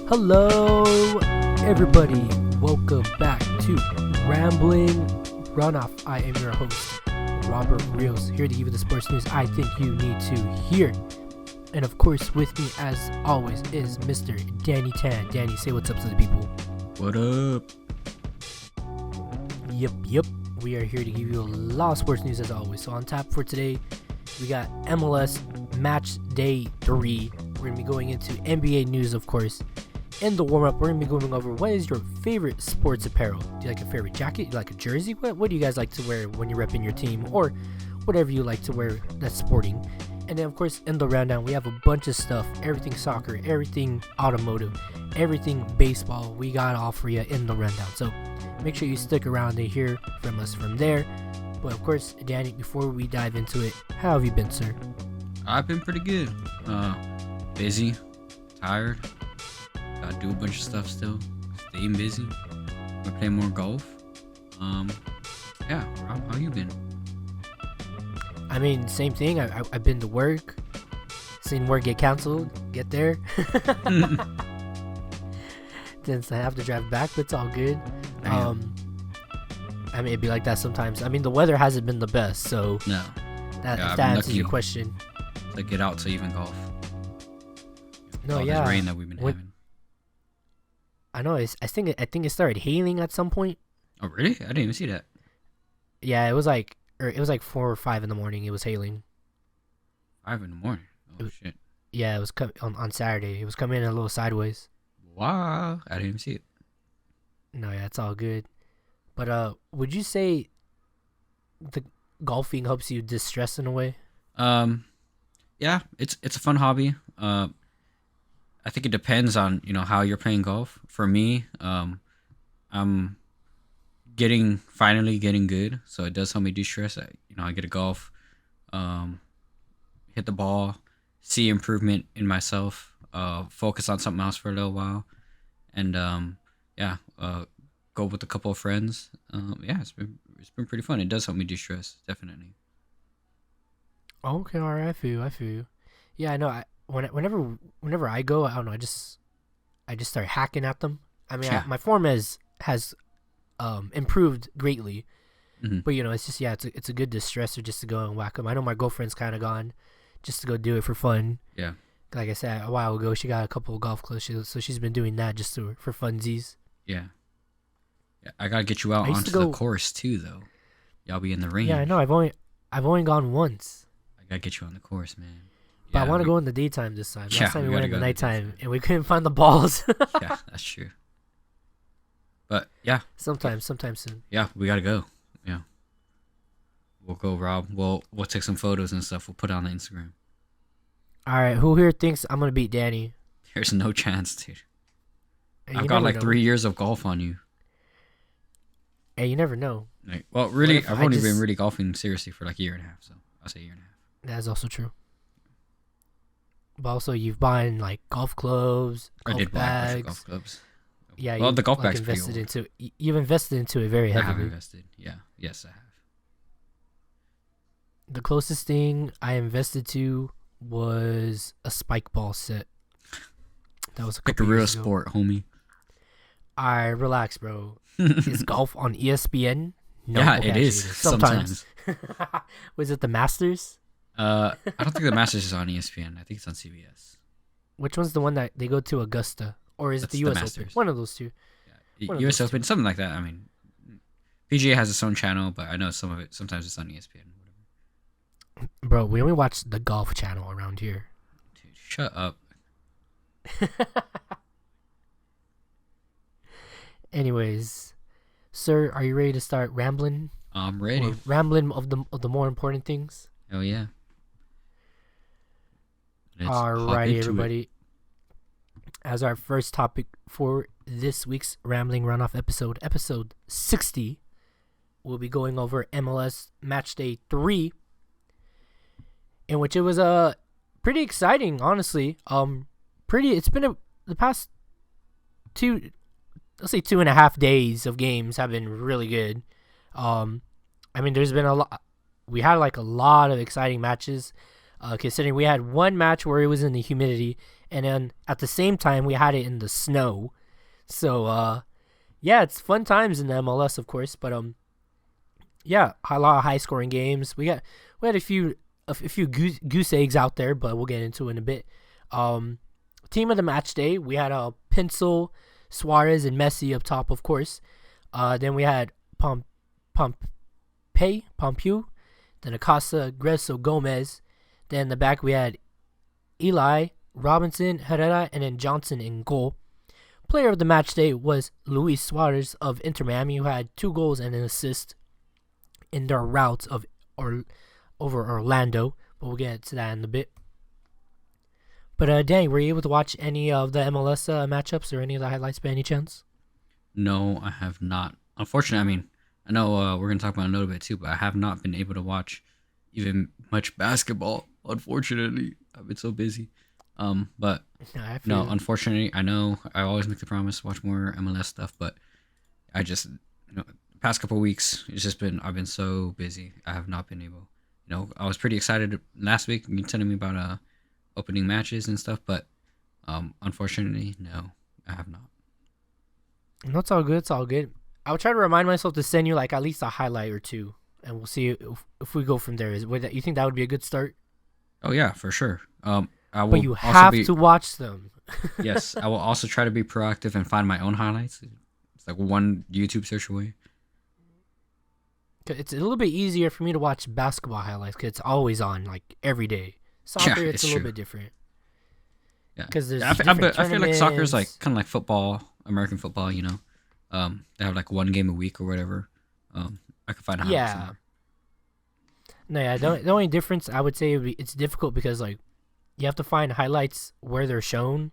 Hello, everybody. Welcome back to Rambling RunOff. I am your host, Robert Rios, here to give you the sports news I think you need to hear. And of course, with me, as always, is Mr. Danny Tan. Danny, say what's up to the people. What up? Yep. We are here to give you a lot of sports news as always. So on tap for today, we got MLS Match Day 3. We're going to be going into NBA news, of course. In the warm-up, we're going to be going over what is your favorite sports apparel. Do you like a favorite jacket? Do you like a jersey? What do you guys like to wear when you're repping your team? Or whatever you like to wear that's sporting. And then, of course, in the rundown, we have a bunch of stuff. Everything soccer, everything automotive, everything baseball. We got all for you in the rundown. So make sure you stick around to hear from us from there. But, of course, Danny, before we dive into it, how have you been, sir? I've been pretty good. Busy, tired. Gotta do a bunch of stuff still. Staying busy. We're playing more golf. Yeah, Rob, how you been? I mean, same thing. I've been to work. Seen work get canceled. Get there. Then I have to drive back, but it's all good. I mean, it'd be like that sometimes. I mean, the weather hasn't been the best, so No. that Yeah, if that answers your question. To get out to even golf. No, all yeah. this rain that we've been having. I know. I think it started hailing at some point. Oh, really? I didn't even see that. Yeah, it was like 4 or 5 in the morning. It was hailing. 5 in the morning. Oh, shit. Yeah, it was on Saturday. It was coming in a little sideways. Wow. I didn't even see it. No, yeah, it's all good. But would you say the golfing helps you distress in a way? Yeah, it's a fun hobby. I think it depends on, how you're playing golf. For me, I'm finally getting good, so it does help me de-stress. I get a golf, hit the ball, see improvement in myself, focus on something else for a little while, and go with a couple of friends. It's been pretty fun. It does help me de-stress, definitely. Okay, all right, I feel you. Yeah, I know. Whenever I go, I don't know. I just start hacking at them. I mean, Yeah. my form has improved greatly, Mhm. but it's just it's a good distressor just to go and whack them. I know my girlfriend's kind of gone just to go do it for fun. Yeah. Like I said a while ago, she got a couple of golf clubs, so she's been doing that just for funsies. Yeah. I gotta get you out I used onto to the go- course too, though. Y'all be in the rain. Yeah, I know. I've only gone once. I gotta get you on the course, man. But I want to we- go in the daytime this time. Yeah, Last time we we went gotta in the go in the nighttime, daytime. and we couldn't find the balls. Yeah, that's true. But yeah, sometime soon. yeah, we gotta go. Yeah, we'll go, Rob. We'll take some photos and stuff. We'll put it on the Instagram. All right, who here thinks I'm gonna beat Danny? There's no chance, dude. Hey, I've you got never like know. 3 years of golf on you. Hey, you never know. Well, really, if I've I only just- been really golfing seriously for like a year and a half. So I'll say a year and a half. That's also true. But also, you've bought like golf clubs, I golf did buy a bunch of bags. golf clubs. Yeah, Well, you, the golf like, bag's pretty invested old. into. You've invested into it very I have heavily. invested. Yeah. Yes, I have. The closest thing I invested to was a spike ball set. That was a Pick a couple real years ago. sport, homie. Alright, relax, bro. Is golf on ESPN? No, Yeah, okay, it actually is. Sometimes. Was it the Masters? I don't think the Masters is on ESPN. I think it's on CBS. Which one's the one that they go to Augusta? Or is it That's the the US Open? Masters. One of those two. One of US those Open, something like that. I mean, PGA has its own channel, but I know some of it. Sometimes it's on ESPN. Whatever. Bro, we only watch the golf channel around here. Dude, shut up. Anyways, sir, are you ready to start rambling? I'm ready. Or rambling of the more important things? Hell yeah. Let's hop Alrighty, into it. everybody. As our first topic for this week's Rambling Runoff episode 60, we'll be going over MLS Match Day 3, in which it was pretty exciting, honestly. It's been the past 2.5 days of games have been really good. I mean, there's been a lot. We had like a lot of exciting matches. Considering we had one match where it was in the humidity, and then at the same time we had it in the snow. So yeah, it's fun times in the MLS, of course. But yeah, a lot of high scoring games. We had a few goose eggs out there, but we'll get into it in a bit. Team of the match day, we had Pinsel, Suarez, and Messi up top, of course. Then we had Pompeu, then Acosta, Greso, Gomez. Then in the back we had Eli, Robinson, Herrera, and then Johnson in goal. Player of the match day was Luis Suarez of Inter Miami, who had 2 goals and an assist in their route over Orlando. But we'll get to that in a bit. But Danny, were you able to watch any of the MLS matchups or any of the highlights by any chance? No, I have not. Unfortunately, I mean, I know we're going to talk about it in a little bit too, but I have not been able to watch even much basketball, unfortunately. I've been so busy. But no, unfortunately, I know I always make the promise to watch more MLS stuff, but I just, past couple of weeks, I've been so busy. I have not been able, I was pretty excited last week. You telling me about opening matches and stuff, but unfortunately, no, I have not. No, it's all good. It's all good. I'll try to remind myself to send you like at least a highlight or two, and we'll see if we go from there. You think that would be a good start? Oh yeah, for sure. But you have to watch them. Yes, I will also try to be proactive and find my own highlights. It's like one YouTube search away. It's a little bit easier for me to watch basketball highlights because it's always on like every day. Soccer, it's a little bit different. Yeah, because there's I feel like soccer is like kind of like football, American football. They have like one game a week or whatever. I could find highlights. Yeah. No, yeah. The only difference I would say it's difficult because like you have to find highlights where they're shown.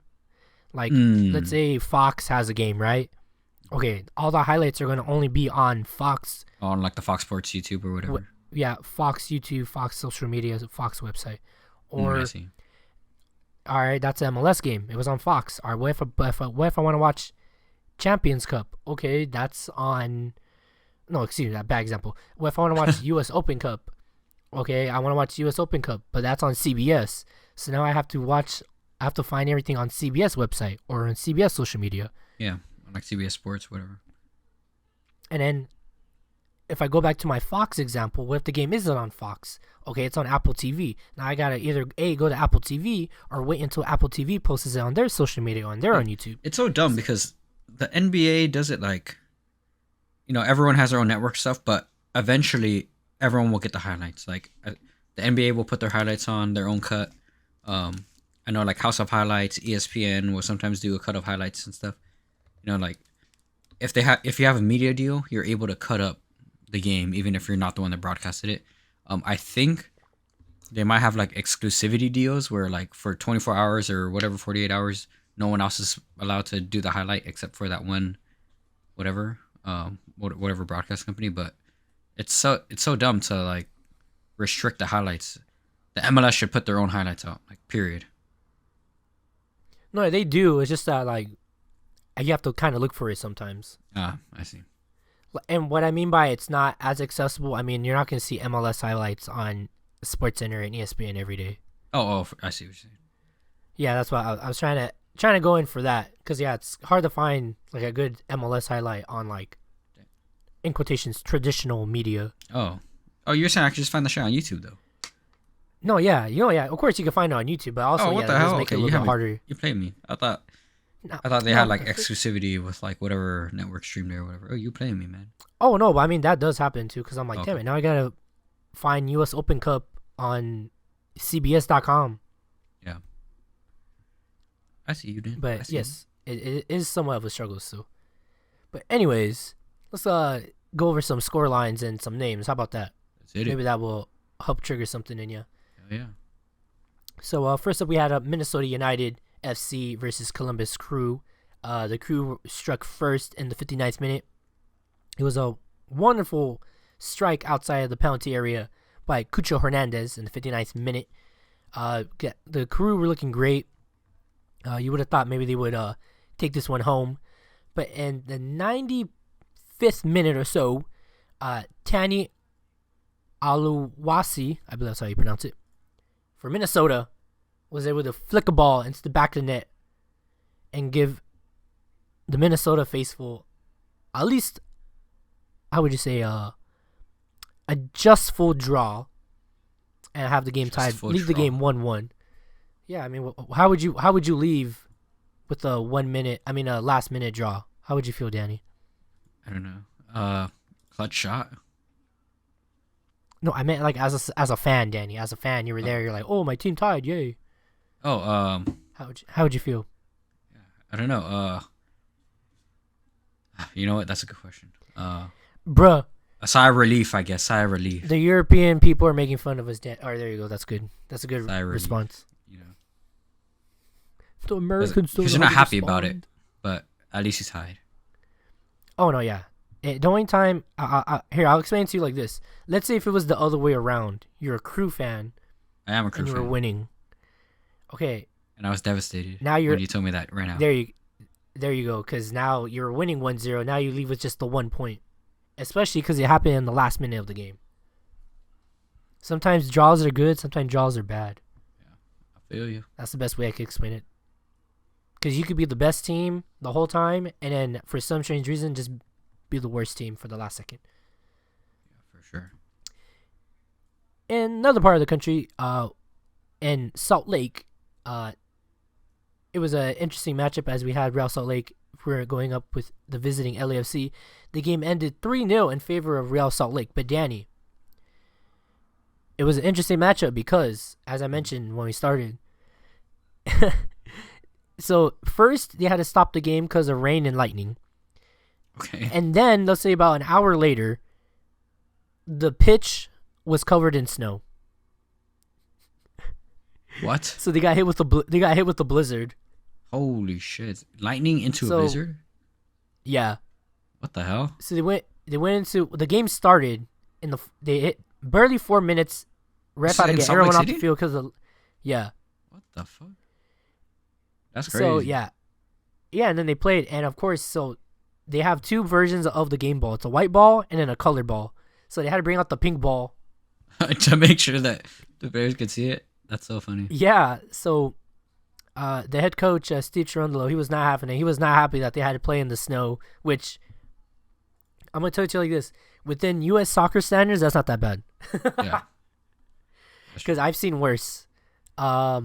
Like let's say Fox has a game, right? Okay, all the highlights are going to only be on Fox. On like the Fox Sports YouTube or whatever. Yeah, Fox YouTube, Fox social media, Fox website. Or I see. All right, that's an MLS game. It was on Fox. All right, what if I want to watch Champions Cup? Okay, that's on. No, excuse me, that bad example. What if I want to watch U.S. Open Cup? Okay, I want to watch U.S. Open Cup, but that's on CBS. So now I have to find everything on CBS website or on CBS social media. Yeah, like CBS Sports, whatever. And then if I go back to my Fox example, what if the game isn't on Fox? Okay, it's on Apple TV. Now I gotta either go to Apple TV or wait until Apple TV posts it on their social media or on YouTube. It's so dumb because the NBA does it like, everyone has their own network stuff, but eventually everyone will get the highlights. Like the NBA will put their highlights on their own cut. I know like House of Highlights, ESPN will sometimes do a cut of highlights and stuff. Like if you have a media deal, you're able to cut up the game even if you're not the one that broadcasted it. I think they might have like exclusivity deals where like for 24 hours or whatever, 48 hours, no one else is allowed to do the highlight except for that one, whatever broadcast company. But it's so dumb to like restrict the highlights. The MLS should put their own highlights out, like period. No, they do. It's just that like you have to kind of look for it sometimes. I see. And what I mean by it's not as accessible, I mean, you're not going to see MLS highlights on SportsCenter and ESPN every day. Oh, I see what you're saying. Yeah, that's why I was trying to go in for that. Because, yeah, it's hard to find like a good MLS highlight on like, in quotations, traditional media. Oh, you're saying I could just find the show on YouTube, though? No, yeah. Of course you can find it on YouTube, but also, what yeah, the it does hell? make it a little bit harder. You played me. I thought they had like exclusivity with like whatever network stream there or whatever. Oh, you playing me, man. Oh, no, but I mean, that does happen too because I'm like, Okay. damn it, now I got to find U.S. Open Cup on CBS.com. Yeah. I see you, dude. But yes, it is somewhat of a struggle still. But anyways, let's go over some score lines and some names. How about that? Maybe that will help trigger something in you. Oh, yeah. So first up, we had Minnesota United FC versus Columbus Crew. The Crew struck first in the 59th minute. It was a wonderful strike outside of the penalty area by Cucho Hernandez in the 59th minute. The Crew were looking great. You would have thought maybe they would take this one home. But in the 95th minute or so, Tani Aluwasi, I believe that's how you pronounce it, for Minnesota, was able to flick a ball into the back of the net and give the Minnesota faithful at least, how would you say, a just full draw and have the game tied, leave the game 1-1. Yeah, I mean, how would you leave with a last minute draw? How would you feel, Danny? I don't know. Clutch shot. No, I meant like as a fan, Danny. As a fan, you were there. You're like, oh, my team tied, yay. Oh, how would you feel? I don't know. You know what? That's a good question. Bruh. A sigh of relief, I guess. Sigh of relief. The European people are making fun of us. Or there you go. That's good. That's a good response. You know, the Americans don't. Because you're not happy about it, but at least he's tied. Oh no, yeah. The only time here, I'll explain it to you like this. Let's say if it was the other way around, you're a Crew fan. I am a Crew fan. And you were winning. Okay. And I was devastated. Now when you told me that right now. There you go. Because now you're winning 1-0. Now you leave with just the 1 point, especially because it happened in the last minute of the game. Sometimes draws are good. Sometimes draws are bad. Yeah, I feel you. That's the best way I could explain it. Because you could be the best team the whole time, and then for some strange reason, just be the worst team for the last second. Yeah, for sure. In another part of the country, in Salt Lake, it was an interesting matchup as we had Real Salt Lake. We're going up with the visiting LAFC. The game ended 3-0 in favor of Real Salt Lake. But Danny, it was an interesting matchup because, as I mentioned when we started, so first they had to stop the game because of rain and lightning. Okay. And then, let's say about an hour later, the pitch was covered in snow. What? So they got hit with the blizzard. Holy shit! Lightning into a blizzard? Yeah. What the hell? So they went into the game started they hit barely 4 minutes. Ref had to get everyone off the field because of What the fuck? That's crazy. So yeah, and then they played, and of course, so they have two versions of the game ball. It's a white ball and then a colored ball. So they had to bring out the pink ball to make sure that the players could see it. That's so funny. Yeah. So the head coach, Steve Cherundolo, he was not having it. He was not happy that they had to play in the snow, which I'm going to tell you like this. Within U.S. soccer standards, that's not that bad. Yeah. Because I've seen worse. But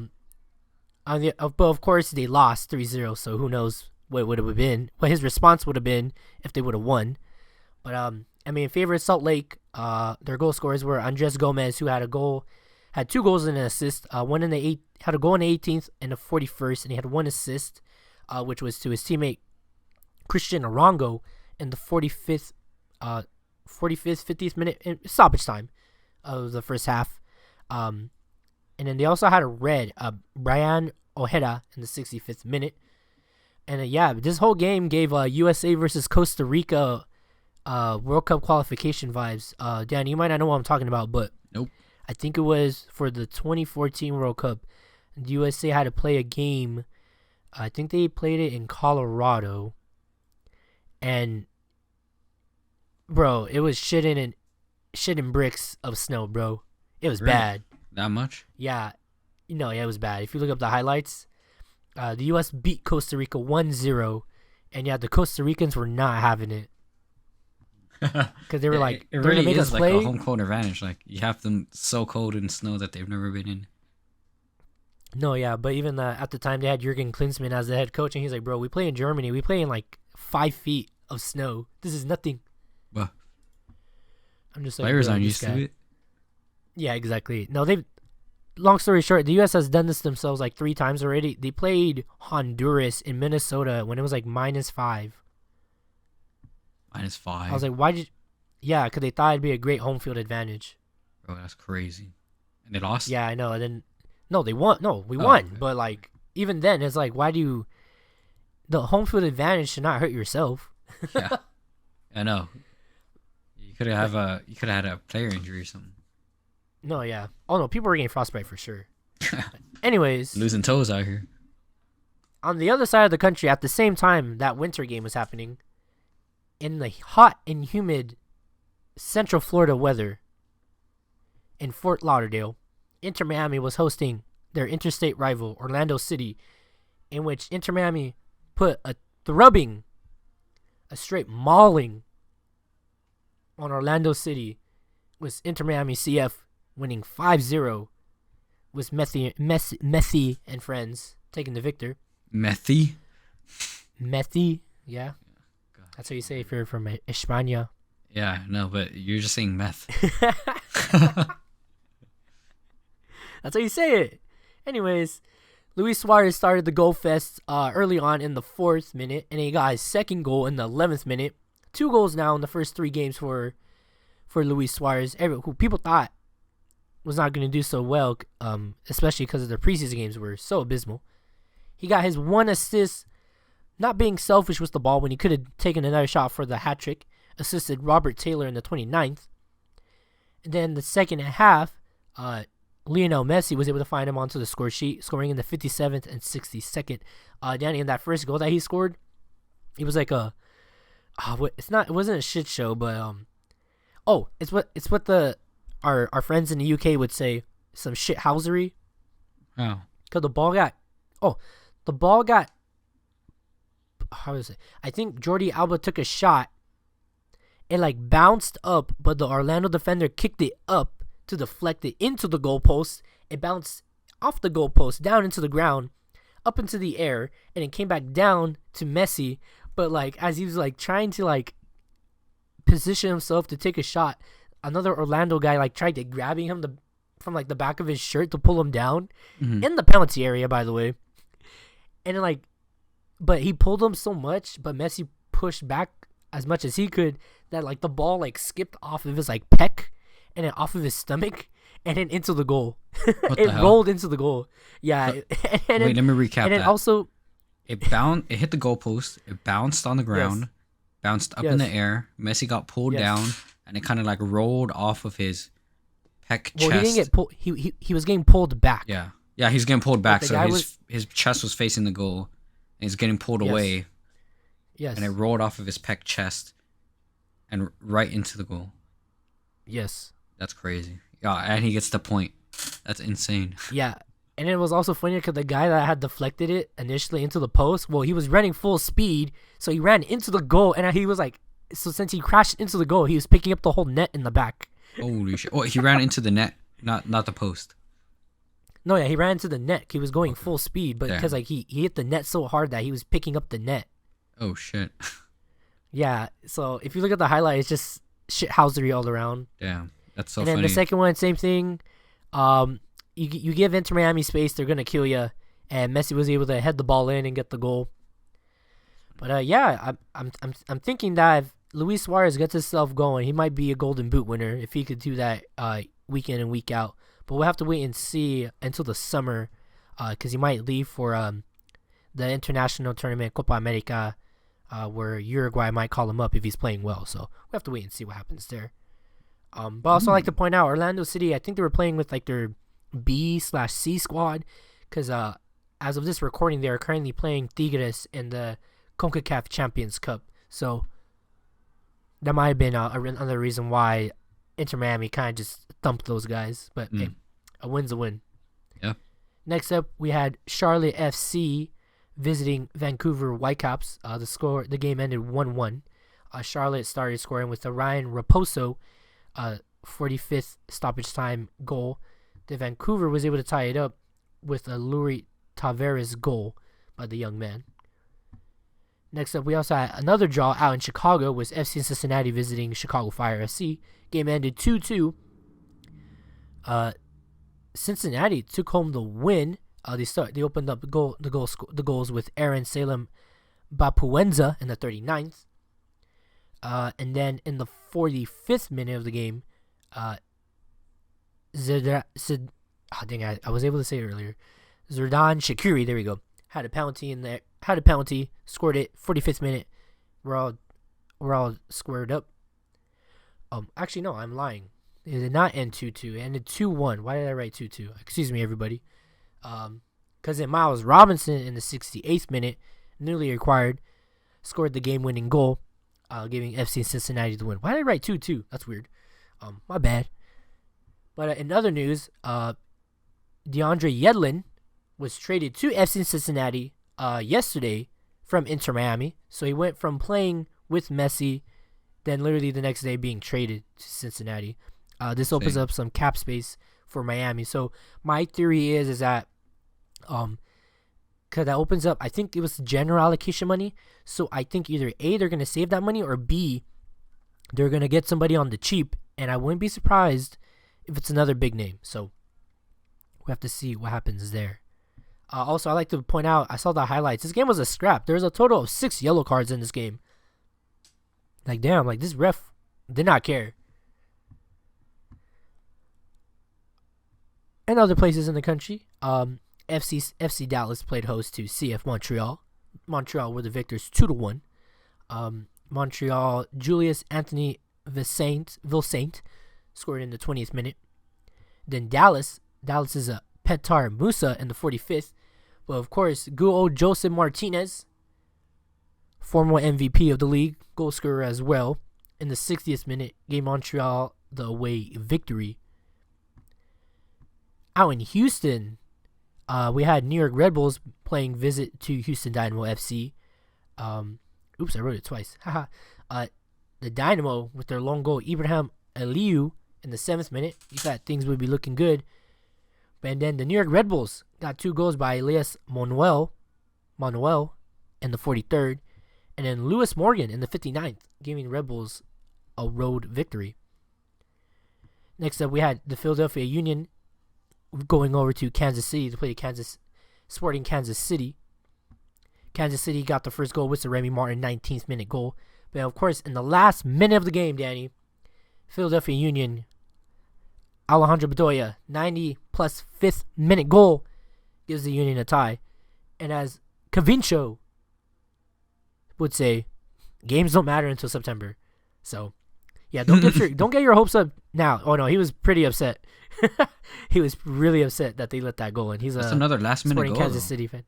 of course, they lost 3-0, so who knows what would have been, what his response would have been if they would have won. But, I mean, in favor of Salt Lake, their goal scorers were Andres Gomez, who had two goals and an assist. Had a goal in the 18th and the 41st, and he had one assist, which was to his teammate Christian Arango in the 45th, 50th minute in stoppage time of the first half. And then they also had a red, Brian Ojeda in the 65th minute. And this whole game gave USA versus Costa Rica World Cup qualification vibes. Dan, you might not know what I'm talking about, but nope. I think it was for the 2014 World Cup. The USA had to play a game. I think they played it in Colorado. And, bro, it was shitting bricks of snow, bro. It was really? Bad. That much? Yeah. It was bad. If you look up the highlights, the U.S. beat Costa Rica 1-0. And, the Costa Ricans were not having it. Because they were like, it really is like a home court advantage. Like, you have them so cold in snow that they've never been in. No, yeah, but even at the time they had Jurgen Klinsmann as the head coach, and he's like, bro, we play in Germany. We play in like 5 feet of snow. This is nothing. Well, I'm just like, players aren't used to it. Yeah, exactly. No, long story short, the U.S. has done this themselves like 3 times already. They played Honduras in Minnesota when it was like -5. -5. I was like, why did? Yeah, because they thought it'd be a great home field advantage. Bro, that's crazy. And they lost? Yeah, I know. And then, no, they won. No, we won. Okay. But like, even then, it's like, why do you? The home field advantage should not hurt yourself. Yeah, I know. You could have had a player injury or something. No, yeah. Oh no, people were getting frostbite for sure. Anyways, losing toes out here. On the other side of the country, at the same time that winter game was happening, in the hot and humid Central Florida weather, in Fort Lauderdale, Inter Miami was hosting their interstate rival, Orlando City, in which Inter Miami put a thrubbing, a straight mauling on Orlando City, with Inter Miami CF winning 5-0, with Messi and friends taking the victor. Methy? Yeah. That's how you say it if you're from España. Yeah, no, but you're just saying meth. That's how you say it. Anyways, Luis Suarez started the goal fest early on in the 4th minute, and he got his second goal in the 11th minute. 2 goals now in the first 3 games for Luis Suarez, who people thought was not going to do so well, especially because the preseason games were so abysmal. He got his 1 assist, not being selfish with the ball when he could have taken another shot for the hat-trick, assisted Robert Taylor in the 29th. And then the second half, Lionel Messi was able to find him onto the score sheet, scoring in the 57th and 62nd. Danny, in that first goal that he scored, it was like it wasn't a shit show, but it's what our friends in the UK would say, some shithousery. Oh. Cause the ball got, how is it? I think Jordi Alba took a shot. It like bounced up, but the Orlando defender kicked it up to deflect it into the goalpost. It bounced off the goalpost down into the ground, up into the air, and it came back down to Messi. But like as he was like trying to like position himself to take a shot, another Orlando guy like tried to grabbing him from like the back of his shirt to pull him down in the penalty area, by the way. And like, but he pulled him so much, but Messi pushed back as much as he could that like the ball like skipped off of his like pec and then off of his stomach and then into the goal. It rolled into the goal. Yeah. Wait, let me recap and that. then also, it hit the goalpost. It bounced on the ground, bounced up in the air. Messi got pulled down, and it kind of like rolled off of his pec chest. Well, he didn't get pulled. He was getting pulled back. Yeah, he's getting pulled back. So his chest was facing the goal, and he's getting pulled away. Yes. And it rolled off of his pec chest, and right into the goal. Yes. That's crazy. Yeah, and he gets the point. That's insane. Yeah. And it was also funny because the guy that had deflected it initially into the post, well, he was running full speed, so he ran into the goal, and he was like, so since he crashed into the goal, he was picking up the whole net in the back. Holy shit. Oh, he ran into the net, not the post. No, yeah, he ran into the net. He was going full speed, but because like he hit the net so hard that he was picking up the net. Oh, shit. Yeah, so if you look at the highlight, it's just shithousery all around. Damn, that's so funny. And then the second one, same thing. You give Inter Miami space, they're gonna kill you. And Messi was able to head the ball in and get the goal. But yeah, I'm thinking that if Luis Suarez gets himself going, he might be a Golden Boot winner if he could do that week in and week out. But we'll have to wait and see until the summer, because he might leave for the international tournament Copa America, where Uruguay might call him up if he's playing well. So we have to wait and see what happens there. But also I like to point out Orlando City, I think they were playing with like their B/C squad, because as of this recording, they are currently playing Tigres in the CONCACAF Champions Cup. So that might have been another reason why Inter Miami kind of just thumped those guys. But hey, a win's a win. Yeah. Next up, we had Charlotte FC visiting Vancouver Whitecaps. The game ended 1-1. Charlotte started scoring with the Ryan Raposo 45th stoppage time goal. The Vancouver was able to tie it up with a Lurie Tavares goal by the young man. Next up, we also had another draw out in Chicago with FC Cincinnati visiting Chicago Fire FC. Game ended 2-2. Cincinnati took home the win. They opened up the goals with Aaron Salem Bapuenza in the 39th. And then in the 45th minute of the game, I was able to say it earlier. Zerdan Shaqiri, there we go, had a penalty, scored it. 45th minute, we're all squared up. Actually no, I'm lying. It did not end 2-2. It ended 2-1. Why did I write 2-2? Excuse me, everybody. Because then Miles Robinson in the 68th minute, newly acquired, scored the game-winning goal, giving FC Cincinnati the win. Why did I write 2-2? That's weird. My bad. But in other news, DeAndre Yedlin was traded to FC Cincinnati yesterday from Inter Miami. So he went from playing with Messi, then literally the next day being traded to Cincinnati. This opens up some cap space for Miami. So my theory is that because that opens up, I think it was general allocation money. So I think either A, they're going to save that money, or B, they're going to get somebody on the cheap. And I wouldn't be surprised if it's another big name. So we have to see what happens there. Also, I like to point out, I saw the highlights. This game was a scrap. There was a total of 6 yellow cards in this game. Like, damn, like this ref did not care. And other places in the country, FC Dallas played host to CF Montreal. Montreal were the victors 2-1. Montreal, Julius Anthony Vilsaint scored in the 20th minute. Then Dallas is a Petar Musa in the 45th. But of course, good old Joseph Martinez, former MVP of the league, goal scorer as well, in the 60th minute, gave Montreal the away victory. Out in Houston, we had New York Red Bulls playing visit to Houston Dynamo FC. Oops, I wrote it twice. The Dynamo, with their long goal, Ibrahim Aliou, in the 7th minute. You thought things would be looking good. And then the New York Red Bulls got 2 goals by Elias Manuel in the 43rd. And then Lewis Morgan in the 59th, giving Red Bulls a road victory. Next up, we had the Philadelphia Union going over to Kansas City to play Sporting Kansas City. Kansas City got the first goal with the Remy Martin 19th minute goal. But of course, in the last minute of the game, Danny, Philadelphia Union, Alejandro Bedoya, 90 plus 5th minute goal, gives the Union a tie. And as Cavincio would say, games don't matter until September. So, yeah, don't get your hopes up now. Oh no, he was pretty upset. He was really upset that they let that go in. He's another last minute goal. Kansas City fan.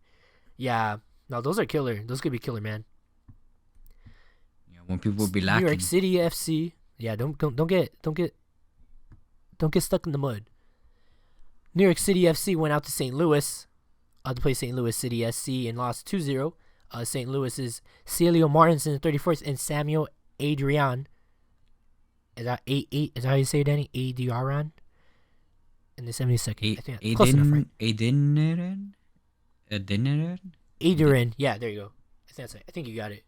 Yeah, no, those are killer. Those could be killer, man. Yeah, when people will be lacking. New York City FC. Yeah, don't get stuck in the mud. New York City FC went out to St. Louis to play St. Louis City SC and lost 2-0. St. Louis's Celio Martins in the 34th and Samuel Adrian. Is that how you say it, Danny? Adrian? In the 72nd. I think that's close enough, right? Adrian. Yeah, there you go. I think that's it. I think you got it.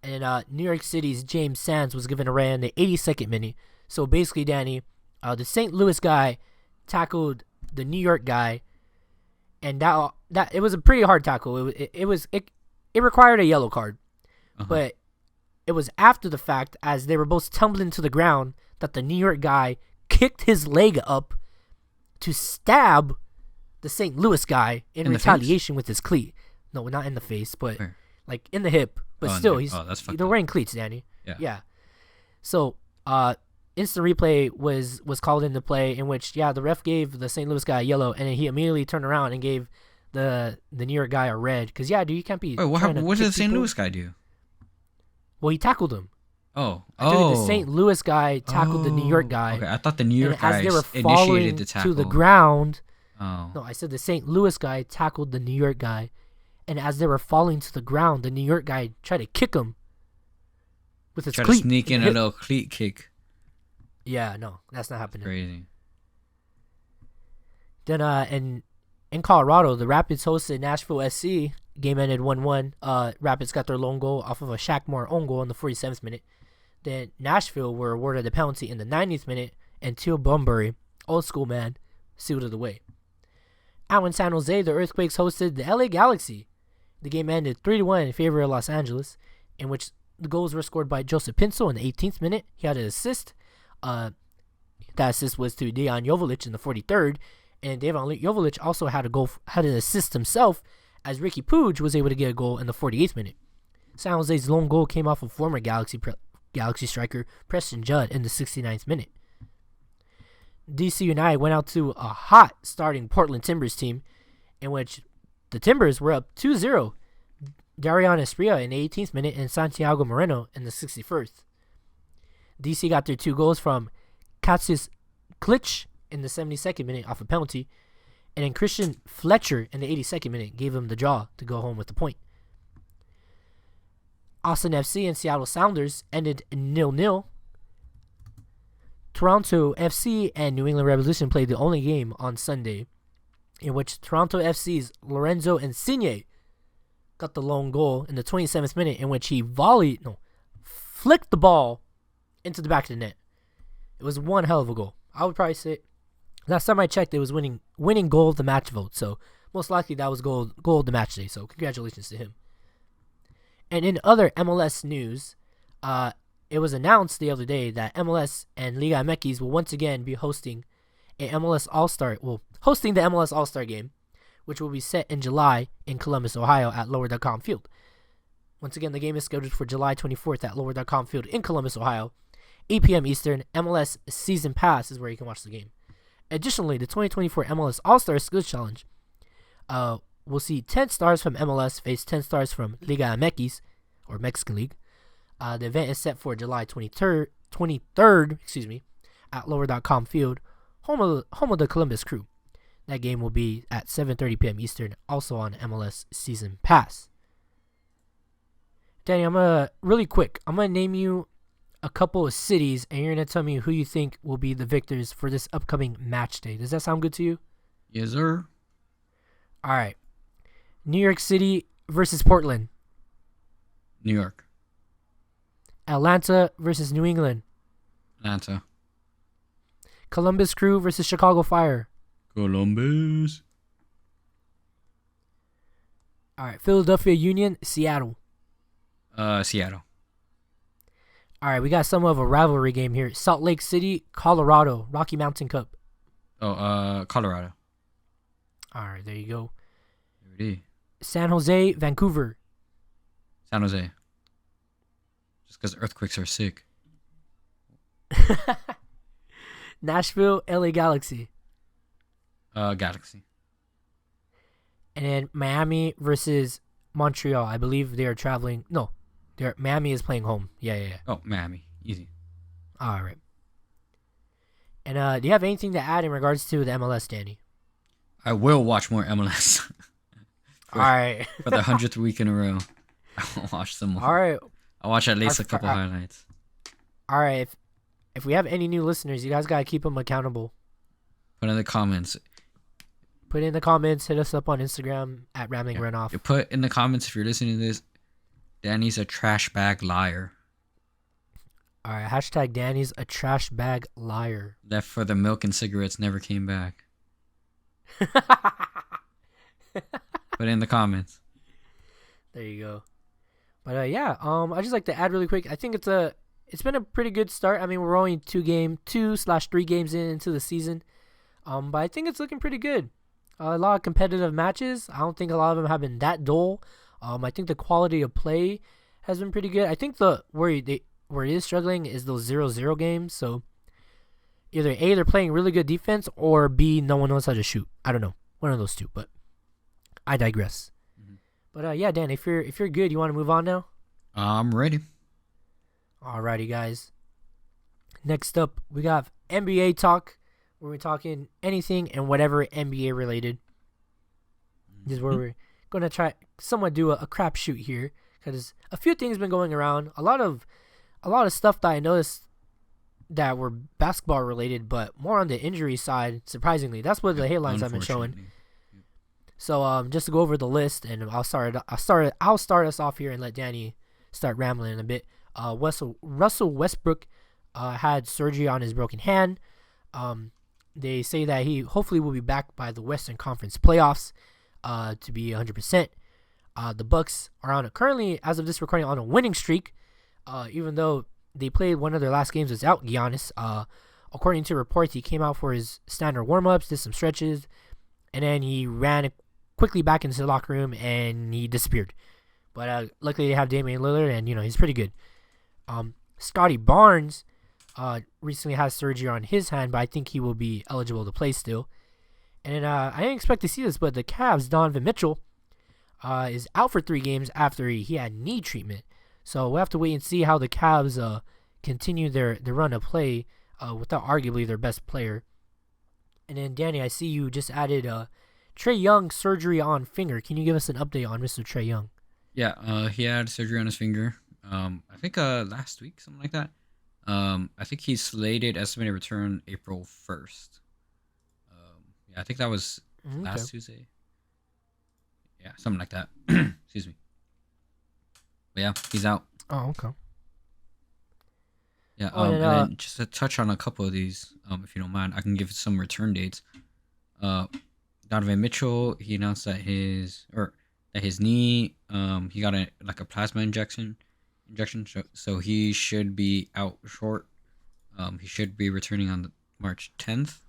And New York City's James Sands was given a red in the 82nd minute. So basically, Danny, the St. Louis guy tackled the New York guy, and that it was a pretty hard tackle. It required a yellow card, but it was after the fact, as they were both tumbling to the ground, that the New York guy kicked his leg up to stab the St. Louis guy in retaliation with his cleat. No, not in the face, but like in the hip. But still, they're wearing cleats, Danny. Yeah. So, instant replay was called into play, in which the ref gave the St. Louis guy a yellow, and then he immediately turned around and gave the New York guy a red. Because dude, you can't be. Wait, what did the St. Louis guy do? Well, he tackled him. The St. Louis guy tackled the New York guy. Okay, I thought the New York guy initiated the tackle to the ground. Oh. No, I said the St. Louis guy tackled the New York guy, and as they were falling to the ground, the New York guy tried to kick him with his cleat. Tried to sneak in a little cleat kick. Yeah, no, that's not happening. Crazy. Then in Colorado, the Rapids hosted Nashville SC. Game ended 1-1. Rapids got their lone goal off of a Shaq Moore own goal in the 47th minute. Then Nashville were awarded a penalty in the 90th minute, and Teal Bunbury, old school man, sealed it away. Out in San Jose, the Earthquakes hosted the LA Galaxy. The game ended 3-1 in favor of Los Angeles, in which the goals were scored by Joseph Pinto in the 18th minute. He had an assist. That assist was to Dejan Joveljic in the 43rd, and Dejan Joveljic also had an assist himself, as Ricky Puig was able to get a goal in the 48th minute. San Jose's lone goal came off of former Galaxy striker Preston Judd in the 69th minute. DC United went out to a hot starting Portland Timbers team, in which the Timbers were up 2-0. Darian Espria in the 18th minute and Santiago Moreno in the 61st. DC got their 2 goals from Katsius Klitsch in the 72nd minute off a penalty. And then Christian Fletcher in the 82nd minute gave him the draw to go home with the point. Austin FC and Seattle Sounders ended 0-0. Toronto FC and New England Revolution played the only game on Sunday in which Toronto FC's Lorenzo Insigne got the lone goal in the 27th minute, in which he flicked the ball into the back of the net. It was one hell of a goal. I would probably say, last time I checked, it was winning goal of the match vote. So most likely that was goal of the match day. So congratulations to him. And in other MLS news, it was announced the other day that MLS and Liga MX will once again be hosting the MLS All-Star game, which will be set in July in Columbus, Ohio at Lower.com Field. Once again, the game is scheduled for July 24th at Lower.com Field in Columbus, Ohio. 8 p.m. Eastern. MLS Season Pass is where you can watch the game. Additionally, the 2024 MLS All-Star Skills Challenge will see 10 stars from MLS face 10 stars from Liga MX, or Mexican League. The event is set for July 23rd, at Lower.com Field, home of the Columbus Crew. That game will be at 7:30 p.m. Eastern, also on MLS Season Pass. Danny, I'm going to name you a couple of cities, and you're going to tell me who you think will be the victors for this upcoming match day. Does that sound good to you? Yes, sir. All right. New York City versus Portland. New York. Atlanta versus New England. Atlanta. Columbus Crew versus Chicago Fire. Columbus. All right. Philadelphia Union, Seattle. Seattle. All right. We got some of a rivalry game here. Salt Lake City, Colorado. Rocky Mountain Cup. Colorado. All right. There you go. Ready. San Jose, Vancouver. San Jose. Just because earthquakes are sick. Nashville, LA Galaxy. Galaxy. And then Miami versus Montreal. I believe they are traveling. No, Miami is playing home. Yeah. Oh, Miami. Easy. All right. And do you have anything to add in regards to the MLS, Danny? I will watch more MLS. All right. For the 100th week in a row. I'll watch some more. All right. I'll watch at least a couple highlights. All right. If we have any new listeners, you guys got to keep them accountable. Put in the comments. Hit us up on Instagram at RunOff. You put in the comments if you're listening to this, Danny's a trash bag liar. All right. Hashtag Danny's a trash bag liar. Left for the milk and cigarettes, never came back. Put in the comments. There you go. But I just like to add really quick. I think it's been a pretty good start. I mean, we're only 2/3 games into the season. But I think it's looking pretty good. A lot of competitive matches. I don't think a lot of them have been that dull. I think the quality of play has been pretty good. I think where it is struggling is those 0-0 games. So either A, they're playing really good defense, or B, no one knows how to shoot. I don't know. One of those two, but I digress. Mm-hmm. But Dan, if you're good, you want to move on now? I'm ready. Alrighty, guys. Next up, we got NBA talk. We're talking anything and whatever NBA related. This is where we're going to try somewhat do a crapshoot here, because a few things been going around. A lot of stuff that I noticed that were basketball related, but more on the injury side. Surprisingly, that's what the headlines I've been showing. So just to go over the list, and I'll start us off here and let Danny start rambling in a bit. Russell Westbrook had surgery on his broken hand. They say that he hopefully will be back by the Western Conference playoffs to be 100%. The Bucks are currently, as of this recording, on a winning streak, even though they played one of their last games without Giannis. According to reports, he came out for his standard warm-ups, did some stretches, and then he ran quickly back into the locker room and he disappeared. But luckily they have Damian Lillard, and he's pretty good. Scotty Barnes recently has surgery on his hand, but I think he will be eligible to play still. And I didn't expect to see this, but the Cavs' Donovan Mitchell is out for 3 games after he had knee treatment. So we'll have to wait and see how the Cavs continue their run of play without arguably their best player. And then Danny, I see you just added Trae Young surgery on finger. Can you give us an update on Mr. Trae Young? Yeah, he had surgery on his finger. I think last week, something like that. I think he's slated estimated return April 1st. Yeah, I think that was last Tuesday. Yeah, something like that. Excuse me. But yeah, he's out. Oh, okay. Yeah, and then just to touch on a couple of these, if you don't mind, I can give some return dates. Donovan Mitchell, he announced that his knee, he got a plasma injection, so he should be out short. He should be returning on March 10th.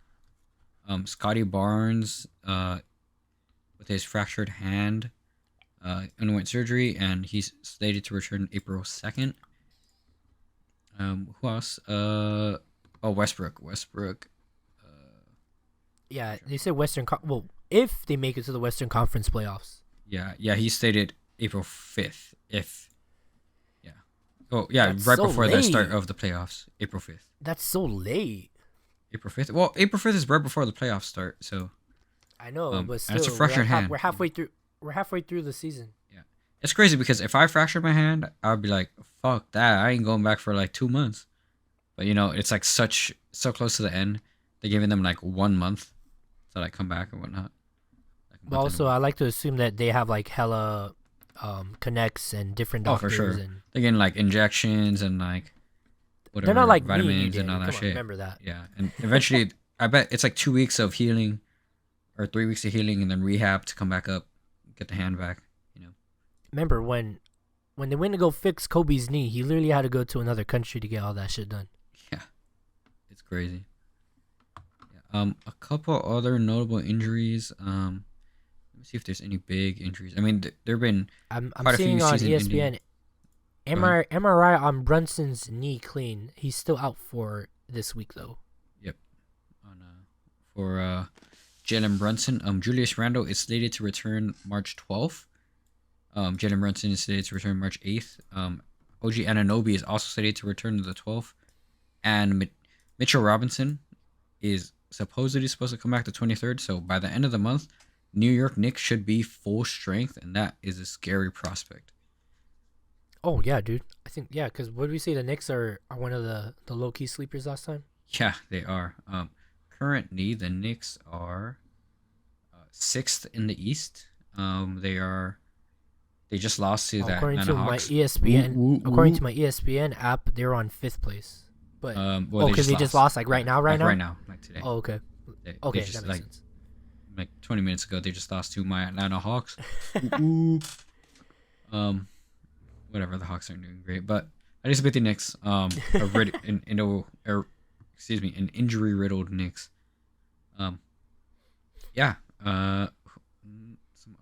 Scotty Barnes, with his fractured hand, underwent surgery, and he's slated to return April 2nd. Who else? Westbrook. Yeah, they said well, if they make it to the Western Conference playoffs. Yeah, he stated April 5th. That's right so before late. the start of the playoffs, April 5th. That's so late. April 5th? Well, April 5th is right before the playoffs start, so. I know, but still, it's a fractured hand. We're halfway through. We're halfway through the season. Yeah, it's crazy because if I fractured my hand, I'd be like, "Fuck that! I ain't going back for like 2 months." But it's like so close to the end. They're giving them like 1 month to like come back and whatnot. But also, I like to assume that they have like hella connects and different doctors. Oh, for sure. And they're getting like injections and like whatever. They're not like vitamins me, and all that shit. Remember that? Yeah, and eventually, I bet it's like 2 weeks of healing, or 3 weeks of healing, and then rehab to come back up, get the hand back. Remember when they went to go fix Kobe's knee, he literally had to go to another country to get all that shit done. Yeah, it's crazy. Yeah. A couple other notable injuries. Let me see if there's any big injuries. I mean, there've been I'm quite a seeing few on season ESPN. MRI on Brunson's knee clean. He's still out for this week though. Yep. For Jalen Brunson, Julius Randle is slated to return March 12th. Jalen Brunson is slated to return March 8th. OG Anunoby is also slated to return to the 12th. And Mitchell Robinson is supposedly supposed to come back the 23rd. So by the end of the month, New York Knicks should be full strength, and that is a scary prospect. Oh, yeah, dude. I think, yeah, because what did we say? The Knicks are one of the low-key sleepers last time? Yeah, they are. Currently, the Knicks are 6th in the East. They just lost to that according Atlanta to Hawks. my ESPN, according to my ESPN app, they're on 5th place. But because they just lost like right now, right now, like today. Oh, okay. They just, that makes sense. Like 20 minutes ago, they just lost to my Atlanta Hawks. Whatever, the Hawks aren't doing great, but I just bet the Knicks. An injury riddled Knicks. Some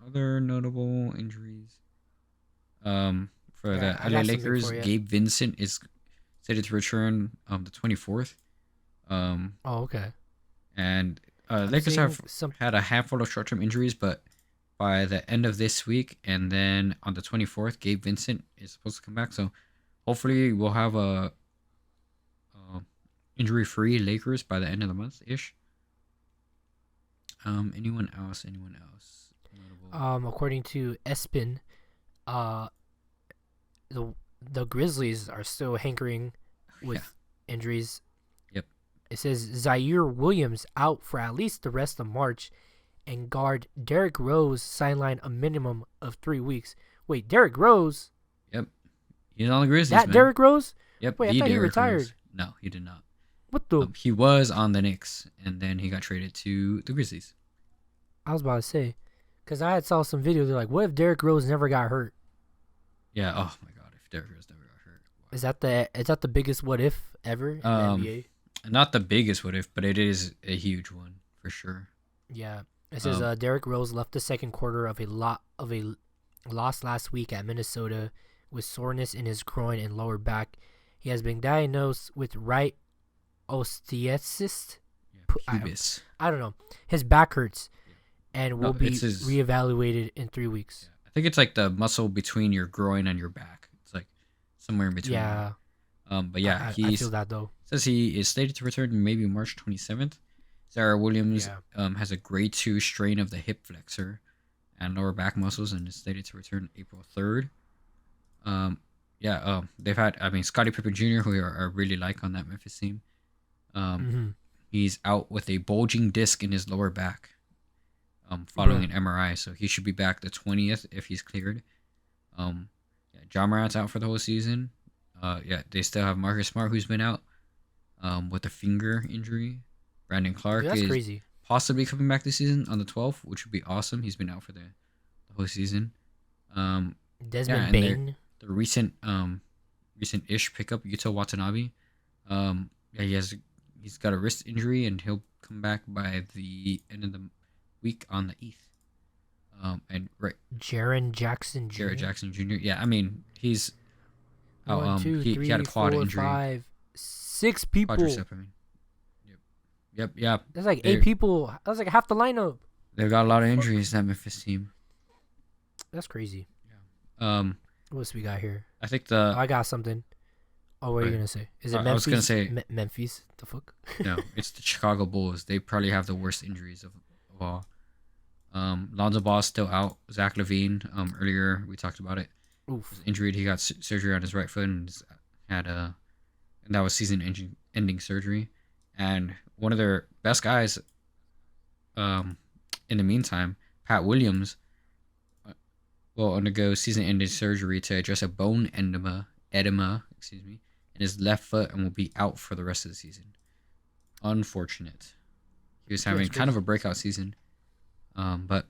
other notable injuries. For the LA Lakers, Gabe Vincent is slated to return the 24th. Okay. And Lakers have had a handful of short-term injuries, but by the end of this week, and then on the 24th, Gabe Vincent is supposed to come back. So hopefully we'll have a injury-free Lakers by the end of the month ish. Anyone else? Notable? According to ESPN, the Grizzlies are still hankering with injuries. Yep. It says Zaire Williams out for at least the rest of March, and guard Derrick Rose sidelined a minimum of 3 weeks. Wait, Derrick Rose? Yep. He's on the Grizzlies, That man. Derrick Rose? Yep. Wait, I thought he retired. Rose. No, he did not. What the? He was on the Knicks, and then he got traded to the Grizzlies. I was about to say, because I had saw some video. They're like, what if Derrick Rose never got hurt? Yeah. Oh my God, if Derrick Rose never got hurt. Wow. Is that the biggest what if ever in the NBA? Not the biggest what if, but it is a huge one for sure. Yeah. It says Derrick Rose left the second quarter of a loss last week at Minnesota with soreness in his groin and lower back. He has been diagnosed with right osteocyst. Pubis. I don't know. His back hurts and will be reevaluated in 3 weeks. Yeah. I think it's like the muscle between your groin and your back. It's like somewhere in between. Yeah. But yeah, I feel that though. Says he is slated to return maybe March 27th. Sarah Williams Yeah. has a grade 2 strain of the hip flexor and lower back muscles and is slated to return April 3rd. They've had, I mean, Scottie Pippen Jr., who I really like on that Memphis team. Mm-hmm. He's out with a bulging disc in his lower back following an MRI, so he should be back the 20th if he's cleared. John Morant's out for the whole season. They still have Marcus Smart, who's been out with a finger injury. Brandon Clark Dude, that's is crazy. possibly coming back this season on the 12th, which would be awesome. He's been out for the whole season. Desmond and Bain. the recent-ish pickup, Yuto Watanabe. He's got a wrist injury, and he'll come back by the end of the week on the 8th. Jaren Jackson Jr. Jarrett Jackson Jr. Yeah, I mean he's One, two, he three, had a quad 4, injury. 5, 6 people. Quadricep, I mean. Yep. That's like 8 people. That's like half the lineup. They've got a lot of injuries, that Memphis team. That's crazy. Yeah. What else we got here? I think I got something. Oh, what are you gonna say? Is it Memphis? I was gonna say Memphis. The fuck? No, it's the Chicago Bulls. They probably have the worst injuries of all. Lonzo Ball's still out. Zach LaVine. Earlier we talked about it. Oof. He was injured. He got surgery on his right foot and and that was season-ending surgery. And one of their best guys, in the meantime, Pat Williams, will undergo season-ending surgery to address a bone edema, in his left foot and will be out for the rest of the season. Unfortunate. He was having kind of a breakout season, but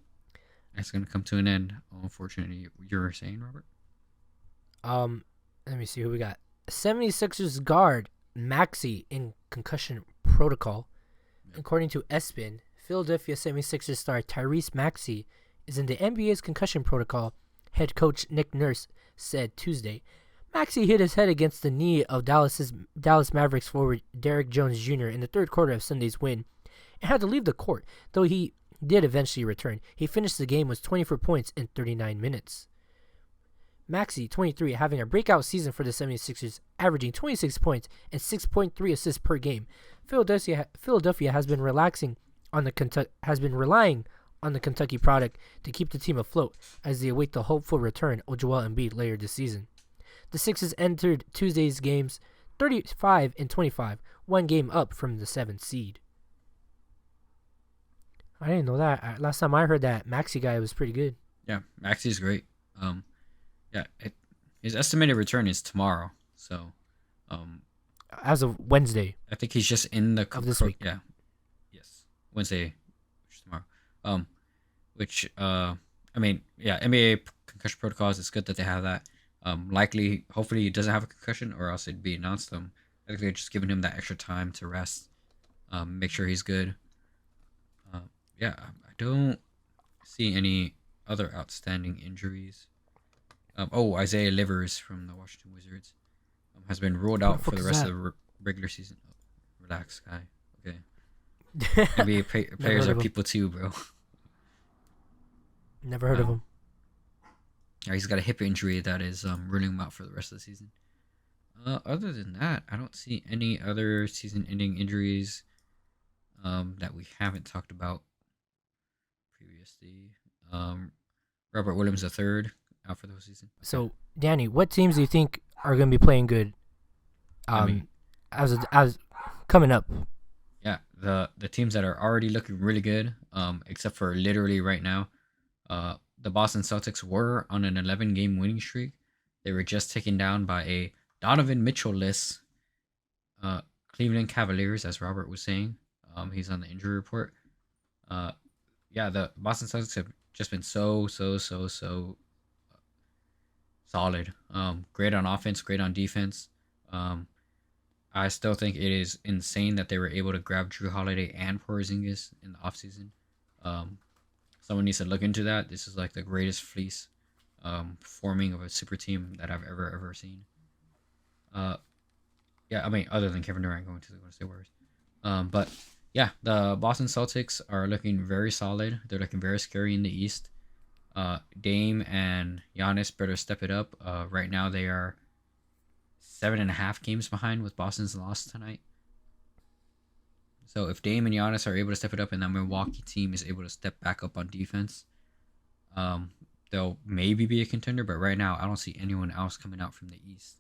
it's going to come to an end. Unfortunately, you were saying, Robert? Let me see who we got. 76ers guard Maxey in concussion protocol. Yep. According to ESPN, Philadelphia 76ers star Tyrese Maxey is in the NBA's concussion protocol, head coach Nick Nurse said Tuesday. Maxey hit his head against the knee of Dallas Mavericks forward Derrick Jones Jr. in the third quarter of Sunday's win and had to leave the court, though he did eventually return. He finished the game with 24 points in 39 minutes. Maxey, 23, having a breakout season for the 76ers, averaging 26 points and 6.3 assists per game. Philadelphia has been relying on the Kentucky product to keep the team afloat as they await the hopeful return of Joel Embiid later this season. The Sixers entered Tuesday's games 35-25, one game up from the 7th seed. I didn't know that. Last time I heard that Maxey guy was pretty good. Yeah, Maxey's great. His estimated return is tomorrow. So, as of Wednesday. I think he's just in the of this week. Yeah, yes, Wednesday, which is tomorrow. NBA concussion protocols. It's good that they have that. Hopefully, he doesn't have a concussion, or else it'd be announced. I think they're just giving him that extra time to rest, make sure he's good. I don't see any other outstanding injuries. Isaiah Livers from the Washington Wizards has been ruled out for the rest of the regular season. Oh, relax, guy. Okay. NBA players are people too, bro. Never heard of him. He's got a hip injury that is ruling him out for the rest of the season. Other than that, I don't see any other season-ending injuries that we haven't talked about previously. Robert Williams III out for the whole season. So, Danny, what teams do you think are going to be playing good? As coming up. Yeah, the teams that are already looking really good, except for literally right now, the Boston Celtics were on an 11-game winning streak. They were just taken down by a Donovan Mitchell-less Cleveland Cavaliers, as Robert was saying. He's on the injury report. The Boston Celtics have just been so solid. Great on offense, great on defense. I still think it is insane that they were able to grab Drew Holiday and Porzingis in the offseason. Someone needs to look into that. This is like the greatest fleece forming of a super team that I've ever seen. Other than Kevin Durant going to the Golden State Warriors. The Boston Celtics are looking very solid. They're looking very scary in the East. Dame and Giannis better step it up. Right now they are 7.5 games behind with Boston's loss tonight. So if Dame and Giannis are able to step it up, and that Milwaukee team is able to step back up on defense, they'll maybe be a contender. But right now, I don't see anyone else coming out from the East.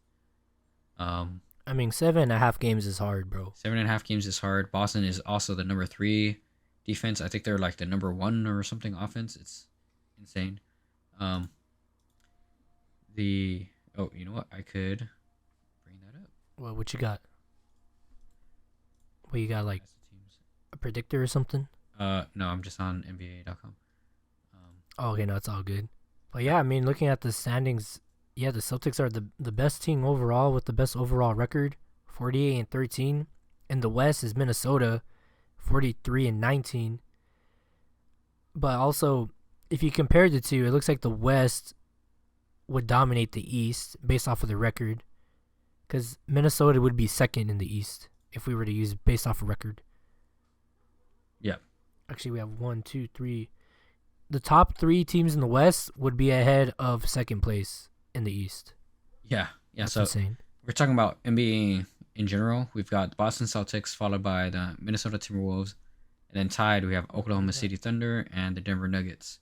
I mean, 7.5 games is hard, bro. 7.5 games is hard. Boston is also the number 3 defense. I think they're like the number 1 or something offense. It's insane. You know what? I could bring that up. Well, what you got? What you got, like That's the teams. a predictor or something? No, I'm just on NBA.com. Oh, okay, no, it's all good. But yeah, I mean, looking at the standings, yeah, the Celtics are the best team overall with the best overall record, 48-13. In the West is Minnesota, 43-19. But also, if you compare the two, it looks like the West would dominate the East based off of the record, because Minnesota would be second in the East if we were to use based off of record. Yeah. Actually, we have 1, 2, 3. The top 3 teams in the West would be ahead of second place in the East. Yeah. That's So insane. we're talking about NBA in general. We've got the Boston Celtics followed by the Minnesota Timberwolves, and then tied we have Oklahoma City Thunder and the Denver Nuggets.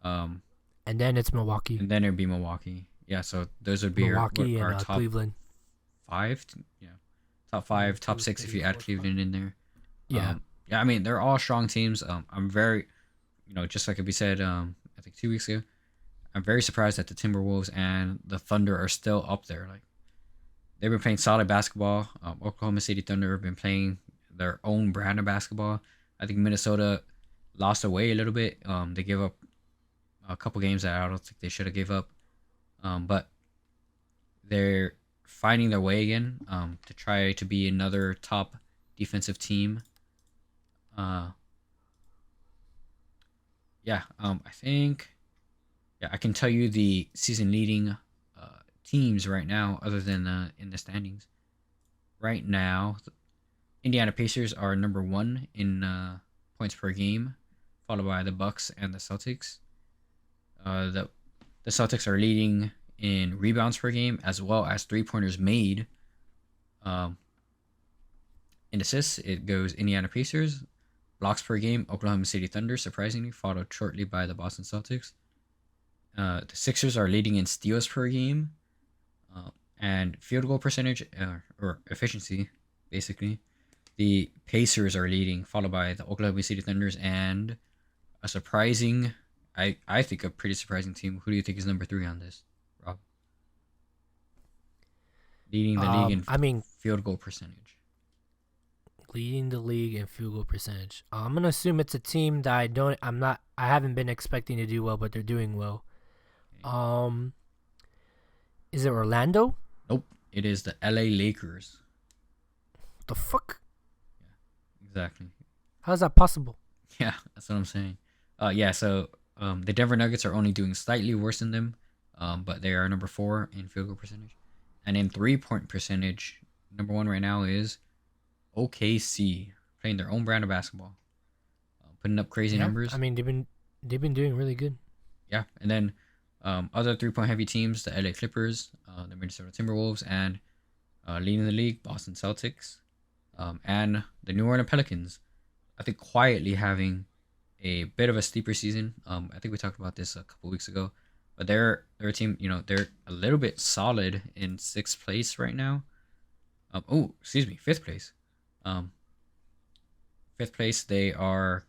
And then it's Milwaukee. And then it'd be Milwaukee. Yeah, so those would be Milwaukee our and top Cleveland. 5. Yeah, top 5, top 6 if you add 4, 5. Cleveland in there. Yeah. Yeah. I mean, they're all strong teams. I'm very, just like we said, I think 2 weeks ago, I'm very surprised that the Timberwolves and the Thunder are still up there. Like, they've been playing solid basketball. Oklahoma City Thunder have been playing their own brand of basketball. I think Minnesota lost away a little bit. They gave up a couple games that I don't think they should have gave up. But they're finding their way again to try to be another top defensive team. I think, I can tell you the season leading teams right now, other than in the standings. Right now, Indiana Pacers are number 1 in points per game, followed by the Bucks and the Celtics. The Celtics are leading in rebounds per game as well as 3-pointers made. In assists, it goes Indiana Pacers. Blocks per game, Oklahoma City Thunder, surprisingly, followed shortly by the Boston Celtics. The Sixers are leading in steals per game, and field goal percentage, or efficiency, basically. The Pacers are leading, followed by the Oklahoma City Thunders, and a surprising, I think a pretty surprising team. Who do you think is number 3 on this, Rob? Leading the league in field goal percentage. Leading the league in field goal percentage. I'm gonna assume it's a team that I haven't been expecting to do well, but they're doing well. Is it Orlando? Nope. It is the LA Lakers. The fuck? Yeah, exactly. How is that possible? Yeah, that's what I'm saying. So the Denver Nuggets are only doing slightly worse than them, but they are number 4 in field goal percentage. And in 3-point percentage, number 1 right now is OKC, playing their own brand of basketball, putting up crazy numbers. I mean, they've been doing really good. Yeah, and then other 3-point heavy teams, the LA Clippers, the Minnesota Timberwolves, and leading the league, Boston Celtics, and the New Orleans Pelicans. I think quietly having a bit of a sleeper season. I think we talked about this a couple weeks ago, but they're a team. They're a little bit solid in 6th place right now. 5th place. 5th place, they're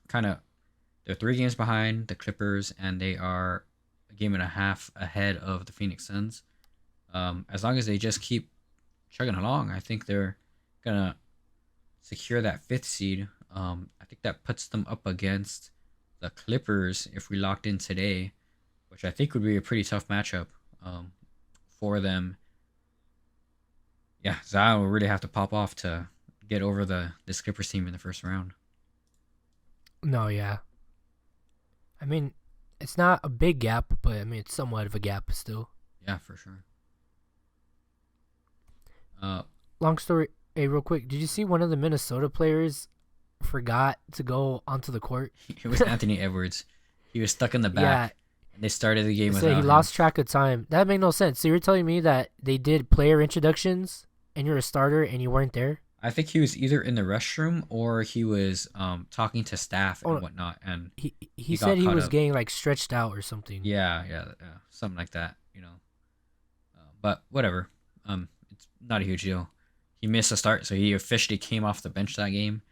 3 games behind the Clippers, and they are a game and a half ahead of the Phoenix Suns. As long as they just keep chugging along, I think they're gonna secure that 5th seed. I think that puts them up against the Clippers if we locked in today, which I think would be a pretty tough matchup for them. Yeah, Zion will really have to pop off to get over this Clippers team in the first round. No, yeah. I mean, it's not a big gap, but I mean, it's somewhat of a gap still. Yeah, for sure. Long story. Hey, real quick, did you see one of the Minnesota players forgot to go onto the court? It was Anthony Edwards. He was stuck in the back. Yeah. And they started the game without him. He lost track of time. That made no sense. So you're telling me that they did player introductions and you're a starter and you weren't there? I think he was either in the restroom or he was talking to staff Oh, and whatnot, and he he said got he caught was up. getting like stretched out or something. Yeah, something like that, you know. But whatever. It's not a huge deal. He missed a start, so he officially came off the bench that game.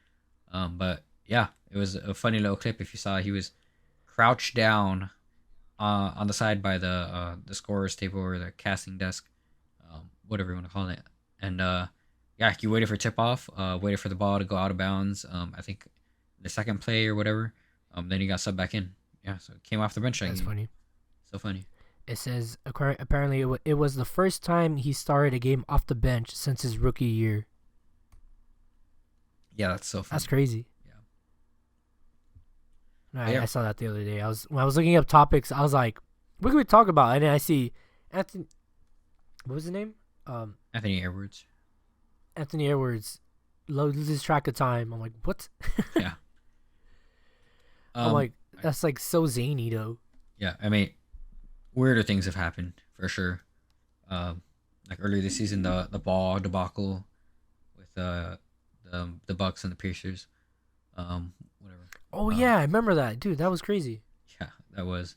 But yeah, it was a funny little clip. If you saw, he was crouched down on the side by the scorer's table or the casting desk, whatever you want to call it. And yeah, he waited for tip off, waited for the ball to go out of bounds. I think the second play or whatever. Then he got subbed back in. Yeah, so came off the bench that That's game. funny. So funny. It says apparently it was the first time he started a game off the bench since his rookie year. Yeah, that's so funny. That's crazy. Yeah. Yeah. I saw that the other day. When I was looking up topics, I was like, "What can we talk about?" And then I see Anthony. What was his name? Anthony Edwards. Anthony Edwards loses track of time. I'm like, what? Yeah. I'm like, that's like so zany though. Yeah, I mean, weirder things have happened for sure. Like earlier this season, the ball debacle with the Bucks and the Pacers. Whatever. Oh yeah, I remember that, dude. That was crazy. Yeah, that was.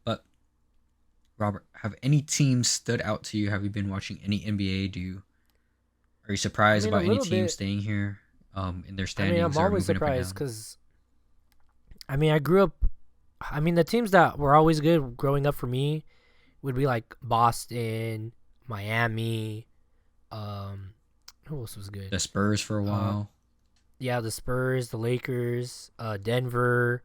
But Robert, have any teams stood out to you? Have you been watching any NBA? Are you surprised about any team staying here? In their standings? I'm always surprised because, I grew up. The teams that were always good growing up for me would be like Boston, Miami. Who else was good? The Spurs for a while. Yeah, the Spurs, the Lakers, Denver,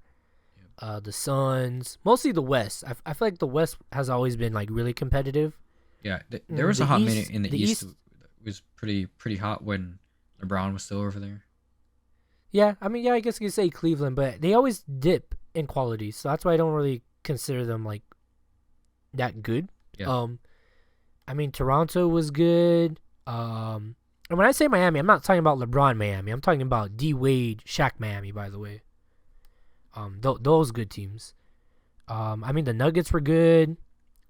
the Suns. Mostly the West. I feel like the West has always been like really competitive. Yeah, there was a hot minute in the East. It was pretty hot when LeBron was still over there. Yeah, I guess you could say Cleveland, but they always dip in quality, so that's why I don't really consider them like that good. Yeah. Toronto was good. And when I say Miami, I'm not talking about LeBron Miami. I'm talking about D Wade, Shaq Miami. By the way, those good teams. The Nuggets were good.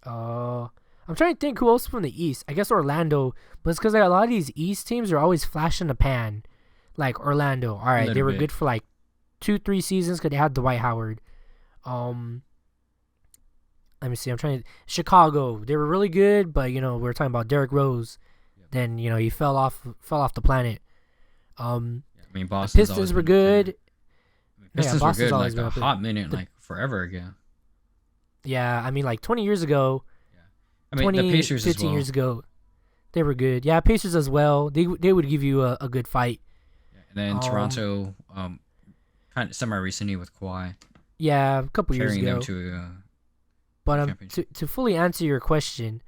I'm trying to think who else from the East. I guess Orlando, but it's because a lot of these East teams are always flash in the pan. Like Orlando, all right, they were good for like 2-3 seasons because they had Dwight Howard. Let me see. Chicago, they were really good, but we were talking about Derrick Rose. Yep. Then he fell off the planet. Boston. The Pistons were good. Pistons were good like a hot minute, like forever ago. Yeah, like 20 years ago. Yeah. The Pacers 15 as well. years ago, they were good. Yeah, Pacers as well. They would give you a good fight. And then Toronto, kind of semi-recently with Kawhi. Yeah, a couple years ago. Carrying them to but to fully answer your question,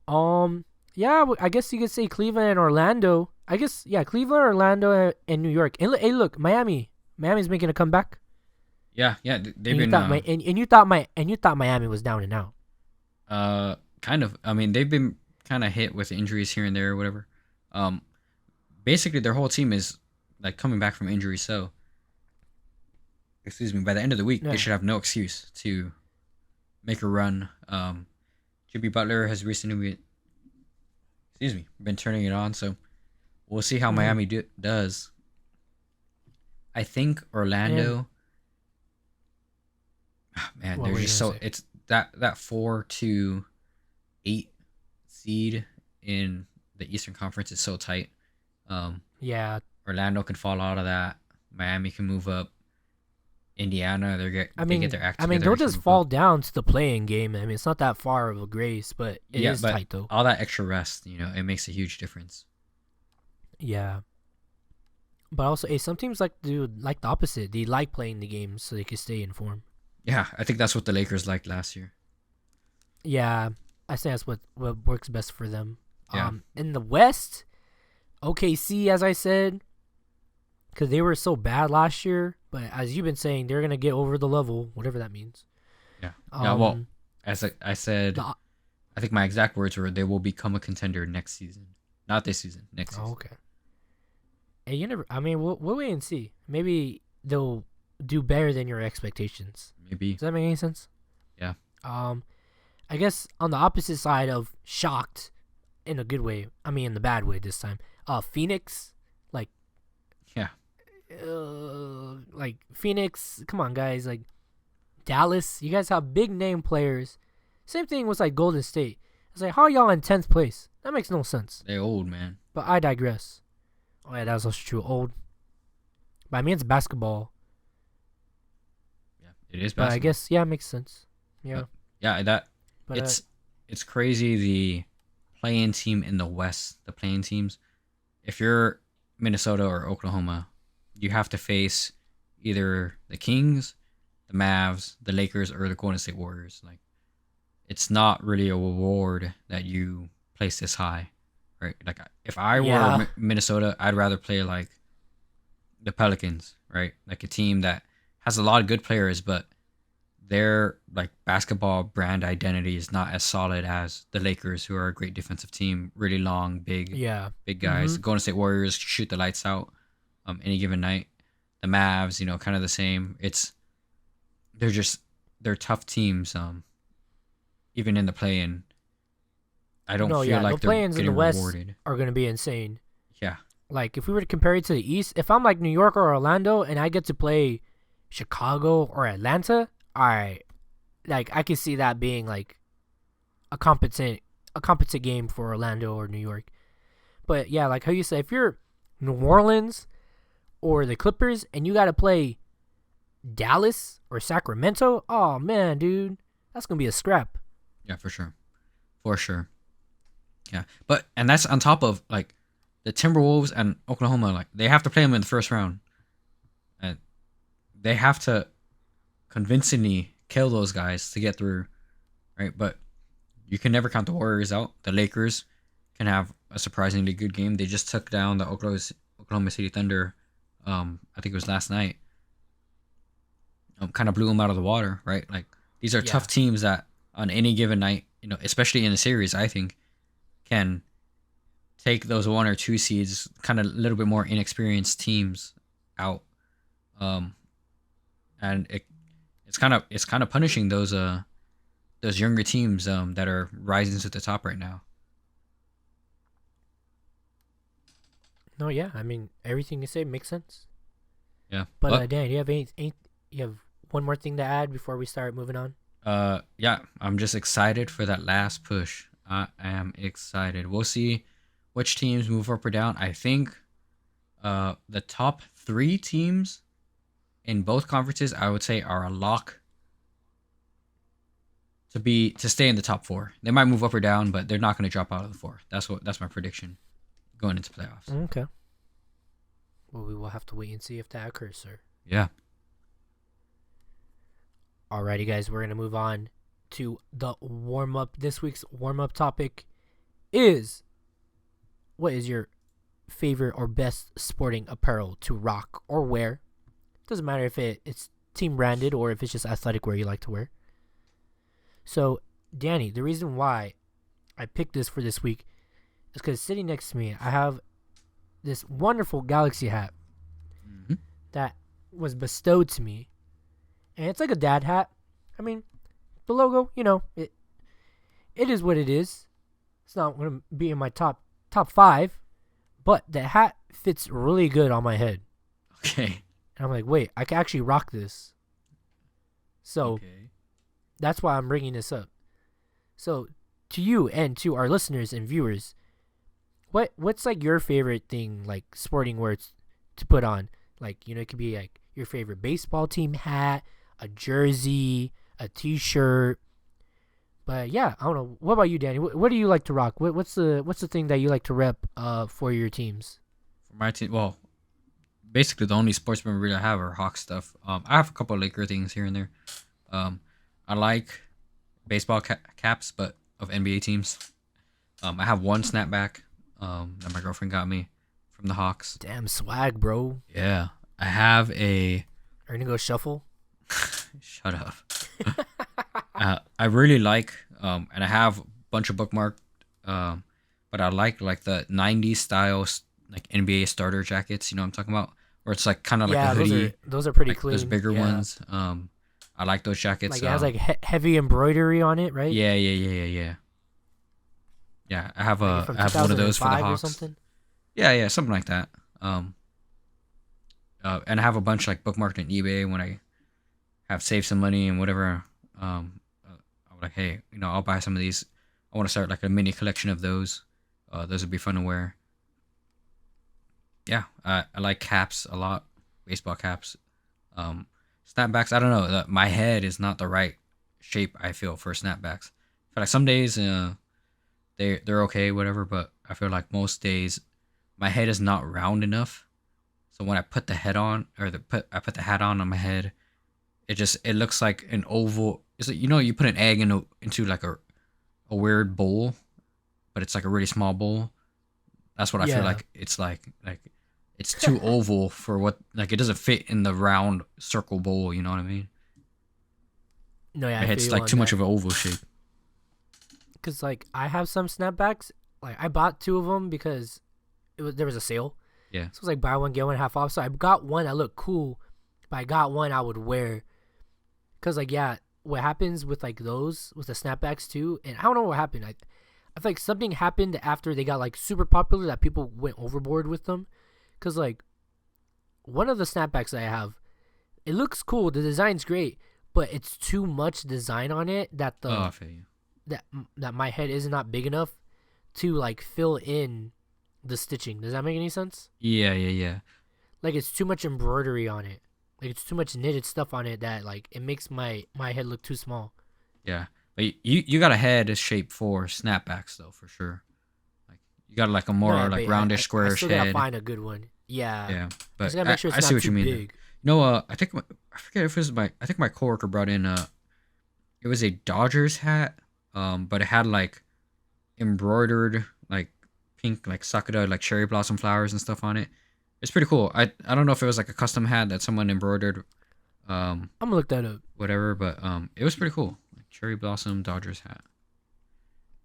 yeah, I guess you could say Cleveland and Orlando. I guess Cleveland, Orlando, and New York. And hey, look, Miami's making a comeback. Yeah, they've been. You thought Miami was down and out. Kind of. They've been kind of hit with injuries here and there, or whatever. Basically, their whole team is like coming back from injury, so by the end of the week, they should have no excuse to make a run. Jimmy Butler has recently been turning it on, so we'll see how Miami does. I think Orlando, they're just so it's that 4-8 seed in the Eastern Conference is so tight. Yeah. Orlando can fall out of that. Miami can move up. Indiana, they get their act together. They'll just fall down to the playing game. It's not that far of a grace, but it is tight though. All that extra rest, it makes a huge difference. Yeah. But also, some teams like the opposite. They like playing the games so they can stay in form. Yeah, I think that's what the Lakers liked last year. Yeah, I think that's what works best for them. Yeah. In the West, OKC, as I said, because they were so bad last year, but as you've been saying, they're going to get over the level, whatever that means. Yeah. Well, as I said, I think my exact words were they will become a contender next season. Not this season, next season. Oh, okay. Hey, we'll wait and see. Maybe they'll do better than your expectations. Maybe. Does that make any sense? Yeah. I guess on the opposite side of shocked, in a good way, in the bad way this time, Phoenix, Yeah. like Phoenix. Come on, guys. Like Dallas, you guys have big name players. Same thing with like Golden State. It's like, how are y'all in 10th place? That makes no sense. They old, man. But I digress. Oh yeah, that was also true. Old. But I mean, it's basketball. Yeah, it is basketball. But I guess it makes sense. Yeah. But it's crazy, the play-in team in the West, the play-in teams. If you're Minnesota or Oklahoma, you have to face either the Kings, the Mavs, the Lakers, or the Golden State Warriors. Like, it's not really a reward that you place this high, right? Like, if I were Minnesota, I'd rather play like the Pelicans, right? Like a team that has a lot of good players, but their like basketball brand identity is not as solid as the Lakers, who are a great defensive team, really long, big guys. The Golden State Warriors shoot the lights out any given night. The Mavs, kind of the same. They're tough teams. Even in the play-in, I don't feel like the they're play-ins getting in the West rewarded. Are going to be insane. Yeah. Like, if we were to compare it to the East, if I'm like New York or Orlando and I get to play Chicago or Atlanta, all right, like I could see that being like a competent game for Orlando or New York. But yeah, like how you said, if you're New Orleans or the Clippers and you got to play Dallas or Sacramento, oh man, dude, that's gonna be a scrap. Yeah, for sure. Yeah, and that's on top of like the Timberwolves and Oklahoma. Like, they have to play them in the first round, and they have to convincingly kill those guys to get through, right? But you can never count the Warriors out. The Lakers can have a surprisingly good game. They just took down the Oklahoma City Thunder. I think it was last night. Kind of blew them out of the water, right? Like, these are tough teams that on any given night, especially in a series, I think, can take those 1 or 2 seeds, kind of a little bit more inexperienced teams out. And it's kind of punishing those younger teams that are rising to the top right now. No, yeah, I mean, everything you say makes sense. Yeah, but Dan, do you have you have one more thing to add before we start moving on? Yeah, I'm just excited for that last push. I am excited. We'll see which teams move up or down. I think the top 3 teams in both conferences, I would say, are a lock to stay in the top 4. They might move up or down, but they're not going to drop out of the 4. That's my prediction going into playoffs. Okay. Well, we will have to wait and see if that occurs, sir. Yeah. Alrighty, guys, we're going to move on to the warm-up. This week's warm-up topic is, what is your favorite or best sporting apparel to rock or wear? Doesn't matter if it's team branded or if it's just athletic wear you like to wear. So, Danny, the reason why I picked this for this week is because sitting next to me, I have this wonderful Galaxy hat that was bestowed to me. And it's like a dad hat. I mean, the logo, it is what it is. It's not going to be in my top 5, but the hat fits really good on my head. Okay. And I'm like, wait, I can actually rock this. So, that's why I'm bringing this up. So, to you and to our listeners and viewers, what's like your favorite thing, like sporting wear to put on? Like, it could be like your favorite baseball team hat, a jersey, a t-shirt. But yeah, I don't know. What about you, Danny? What do you like to rock? What's the thing that you like to rep for your teams? For my team, well, basically the only sports memorabilia I have are Hawk stuff. I have a couple of Laker things here and there. I like baseball caps, but of NBA teams. I have one snapback that my girlfriend got me from the Hawks. Damn swag, bro. Yeah, I have a. Are you gonna go shuffle? Shut up. I really like, and I have a bunch of bookmarked, but I like the 90s style, like NBA starter jackets, you know what I'm talking about? Where it's like kind of like a hoodie. Those are pretty like clean. Those bigger ones. I like those jackets. Like it has like heavy embroidery on it, right? Yeah. Yeah, I have one of those for the Hawks. Or something? Yeah, something like that. And I have a bunch like bookmarked in eBay when I have saved some money and whatever. I'm like, hey, I'll buy some of these. I want to start like a mini collection of those. Those would be fun to wear. Yeah, I like caps a lot, baseball caps. Um, Snapbacks. I don't know. My head is not the right shape. I feel for snapbacks. I feel like some days they're okay, whatever. But I feel like most days my head is not round enough. So when I put the head on, or I put the hat on my head, it looks like an oval. It's like, you put an egg into like a weird bowl, but it's like a really small bowl. That's what I feel Yeah. like. It's like it's too oval for what, like, it doesn't fit in the round circle bowl. You know what I mean? No, yeah, My I feel head's you like on too much that. of an oval shape. Cause like I have some snapbacks. Like I bought two of them because there was a sale. Yeah. So it was like buy one get one half off. So I got one that looked cool, but I got one I would wear. Cause like yeah, what happens with like those with the snapbacks too, and I don't know what happened. I feel like something happened after they got like super popular that people went overboard with them. Cause like one of the snapbacks that I have, it looks cool. The design's great, but it's too much design on it that Oh, I feel you. that my head is not big enough to like fill in the stitching. Does that make any sense? Yeah. Like it's too much embroidery on it. Like it's too much knitted stuff on it that like it makes my head look too small. Yeah. But you got a head shape for snapbacks though, for sure. Like you got like a No, more yeah, like but roundish, I squarish still gotta head. find a good one. Yeah, Yeah. I just But gotta make sure it's I see not what too you mean though. big. I think I forget if it was I think my coworker brought in it was a Dodgers hat, but it had like embroidered like pink like sakura like cherry blossom flowers and stuff on it. It's pretty cool. I don't know if it was like a custom hat that someone embroidered, um, I'm gonna look that up. whatever, but it was pretty cool. Like cherry blossom Dodgers hat.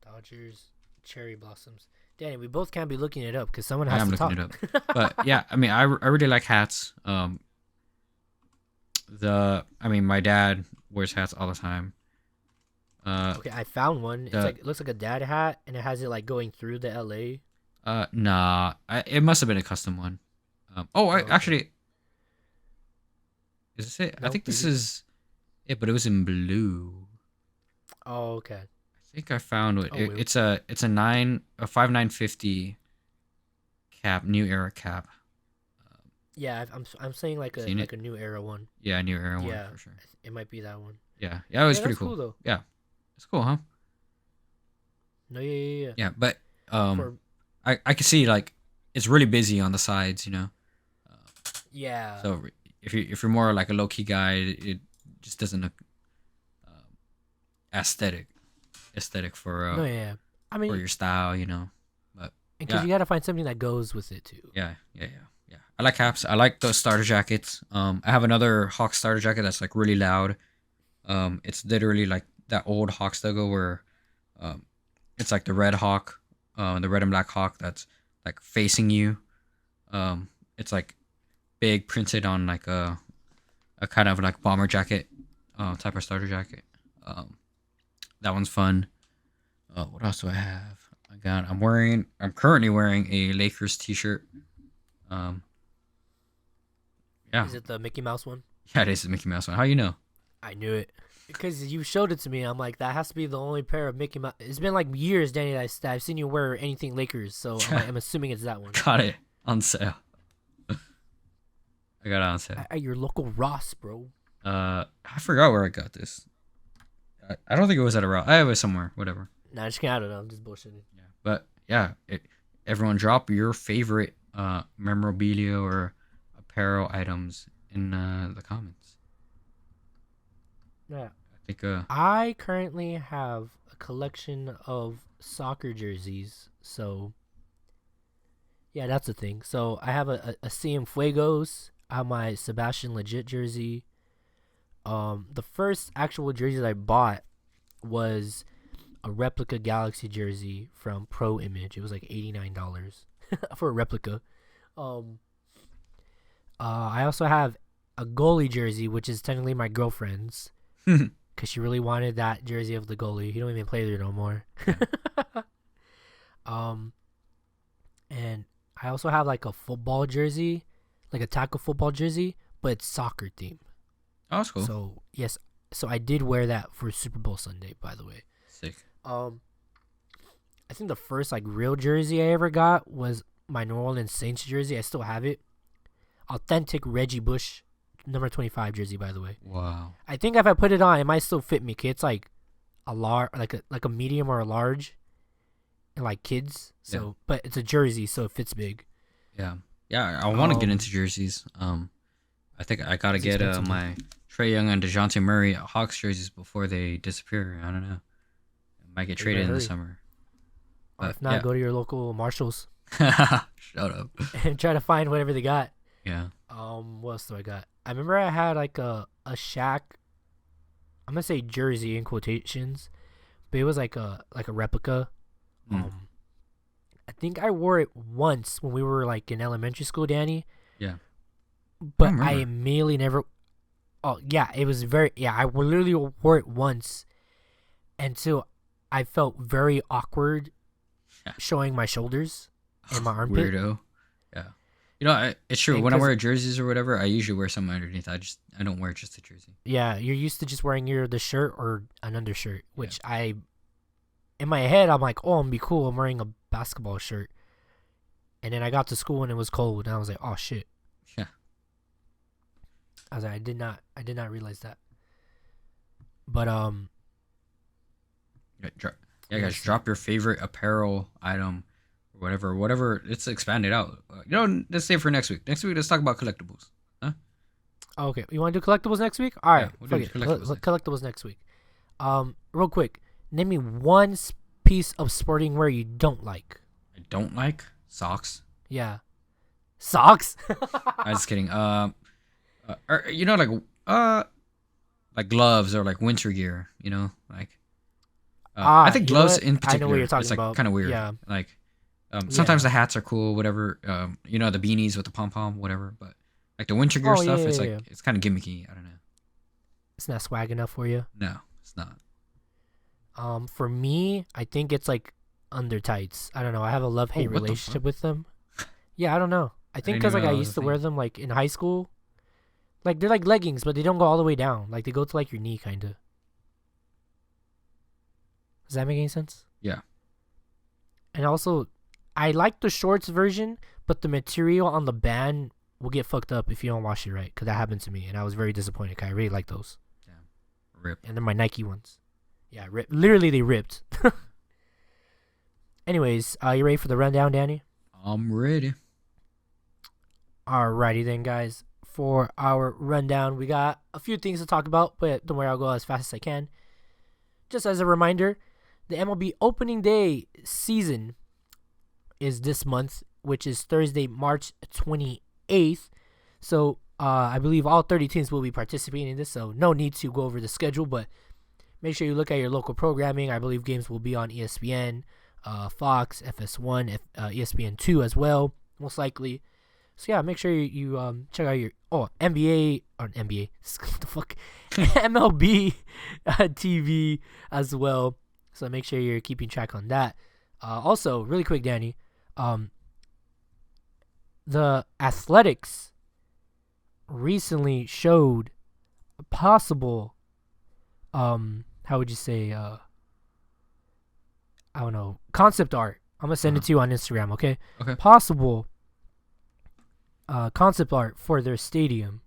Dodgers cherry blossoms. Danny, we both can't be looking it up because someone I has am to looking it talk. up, but yeah, I mean, I really like hats. My dad wears hats all the time. Okay, I found one. It's The like it looks like a dad hat, and it has it like going through the LA. Nah, it must have been a custom one. I Oh, okay. actually, is this it? I No, think this maybe. is it, but it was in blue. Oh, okay. I think I found it. Oh, wait. It's a 5950 cap, new era cap. Yeah, I'm saying Seen it? like a new era one. Yeah, new era one Yeah, for sure. it might be that one. Yeah, it was Yeah, pretty that's cool. cool though. Yeah, it's cool, huh? No, yeah. Yeah, but um, For I can see like it's really busy on the sides, yeah. So if you're more like a low key guy, it just doesn't look um, aesthetic for No, yeah. I for mean, your style. But because yeah, you gotta find something that goes with it too. yeah. I like caps. I like those starter jackets. I have another Hawk starter jacket that's like really loud. It's literally like that old Hawks logo where, um, it's like the red hawk, the red and black hawk that's like facing you. It's like big printed on like a kind of like bomber jacket, type of starter jacket. Um, that one's fun. What else do I have? I'm currently wearing a Lakers t-shirt. Um, yeah, Is it the Mickey Mouse one? yeah, it is the Mickey Mouse one. How you know? I knew it because you showed it to me. I'm like, that has to be the only pair of Mickey Mouse. It's been like years, Danny, that I've seen you wear anything Lakers. So I'm assuming it's that one. Got it on sale. I got it on sale. At your local Ross, bro. I forgot where I got this. I don't think it was at a route. I have it somewhere. Whatever. Nah, just kidding. I don't know. I'm just bullshitting. Yeah, but yeah, everyone drop your favorite memorabilia or apparel items in the comments. Yeah. I think I currently have a collection of soccer jerseys. So, yeah, that's the thing. So, I have a CM Fuegos. I have my Sebastian Legit jersey. The first actual jersey that I bought was a replica Galaxy jersey from Pro Image. It was like $89 for a replica. Um, I also have a goalie jersey, which is technically my girlfriend's, because she really wanted that jersey of the goalie. He don't even play there no more. Yeah. um, and I also have like a football jersey, like a tackle football jersey, but it's soccer themed. Oh, that's cool. So yes, so I did wear that for Super Bowl Sunday, by the way. Sick. I think the first like real jersey I ever got was my New Orleans Saints jersey. I still have it. Authentic Reggie Bush, number 25 jersey, by the way. Wow. I think if I put it on, it might still fit me. It's like a large, like a medium or a large, and like kids. So, Yeah. but it's a jersey, so it fits big. Yeah. Yeah, I want to get into jerseys. I think I gotta It's get expensive. my Trae Young and DeJounte Murray Hawks jerseys before they disappear. I don't know. I might get You traded better in the hurry. summer. Or if not, go to your local Marshalls Shut up. and try to find whatever they got. Yeah. What else do I got? I remember I had like a Shaq. I'm gonna say jersey in quotations, but it was like a replica. Mm. I think I wore it once when we were like in elementary school, Danny. Yeah. But remember. I immediately never. Oh yeah, it was very I literally wore it once, until I felt very awkward, Yeah. showing my shoulders and my armpit. Weirdo. Yeah. You know, it's true. And When I 'cause- wear jerseys or whatever, I usually wear something underneath. I don't wear just a jersey. Yeah, you're used to just wearing the shirt or an undershirt, which in my head, I'm like, oh, I'm gonna be cool. I'm wearing a basketball shirt. And then I got to school and it was cold, and I was like, oh shit. Yeah. I was like, I did not realize that. But Yeah, guys, drop your favorite apparel item or whatever. Let's expand it out. Let's save for next week. Next week, let's talk about collectibles. okay, you want to do collectibles next week? All right, we'll fuck do it. collectibles Collectibles next week. Real quick, name me one piece of sporting wear you don't like. I don't like socks. Yeah, socks. I'm just kidding. Like gloves or like winter gear. I think you know gloves what? in I particular. know what you're talking it's like about. kind of weird. Yeah. Like, sometimes Yeah. the hats are cool, whatever. The beanies with the pom pom, whatever. But like the winter gear Oh, stuff, yeah, it's yeah, like yeah. it's kind of gimmicky. I don't know. It's not swag enough for you. No, it's not. For me, I think it's like under tights. I don't know. I have a love-hate Oh, what the relationship fuck? with them. Yeah, I don't know. I think didn't because even like I know that was used a to wear thing. them like in high school. Like they're like leggings, but they don't go all the way down. Like they go to like your knee, kind of. Does that make any sense? Yeah. And also, I like the shorts version, but the material on the band will get fucked up if you don't wash it right. Because that happened to me, and I was very disappointed. 'Cause I really like those, Rip. and they're my Nike ones. Yeah, literally they ripped. Anyways, you ready for the rundown, Danny? I'm ready. Alrighty then, guys. For our rundown, we got a few things to talk about, but don't worry, I'll go as fast as I can. Just as a reminder, the MLB opening day season is this month, which is Thursday, March 28th. So I believe all 30 teams will be participating in this, so no need to go over the schedule, but make sure you look at your local programming. I believe games will be on ESPN, Fox, FS1, ESPN2 as well, most likely. So yeah, make sure you check out your NBA or NBA what the fuck MLB TV as well. So make sure you're keeping track on that. Also, really quick, Danny, the Athletics recently showed a possible how would you say I don't know, concept art. I'm gonna send it to you on Instagram, okay? Okay. Possible concept art for their stadium.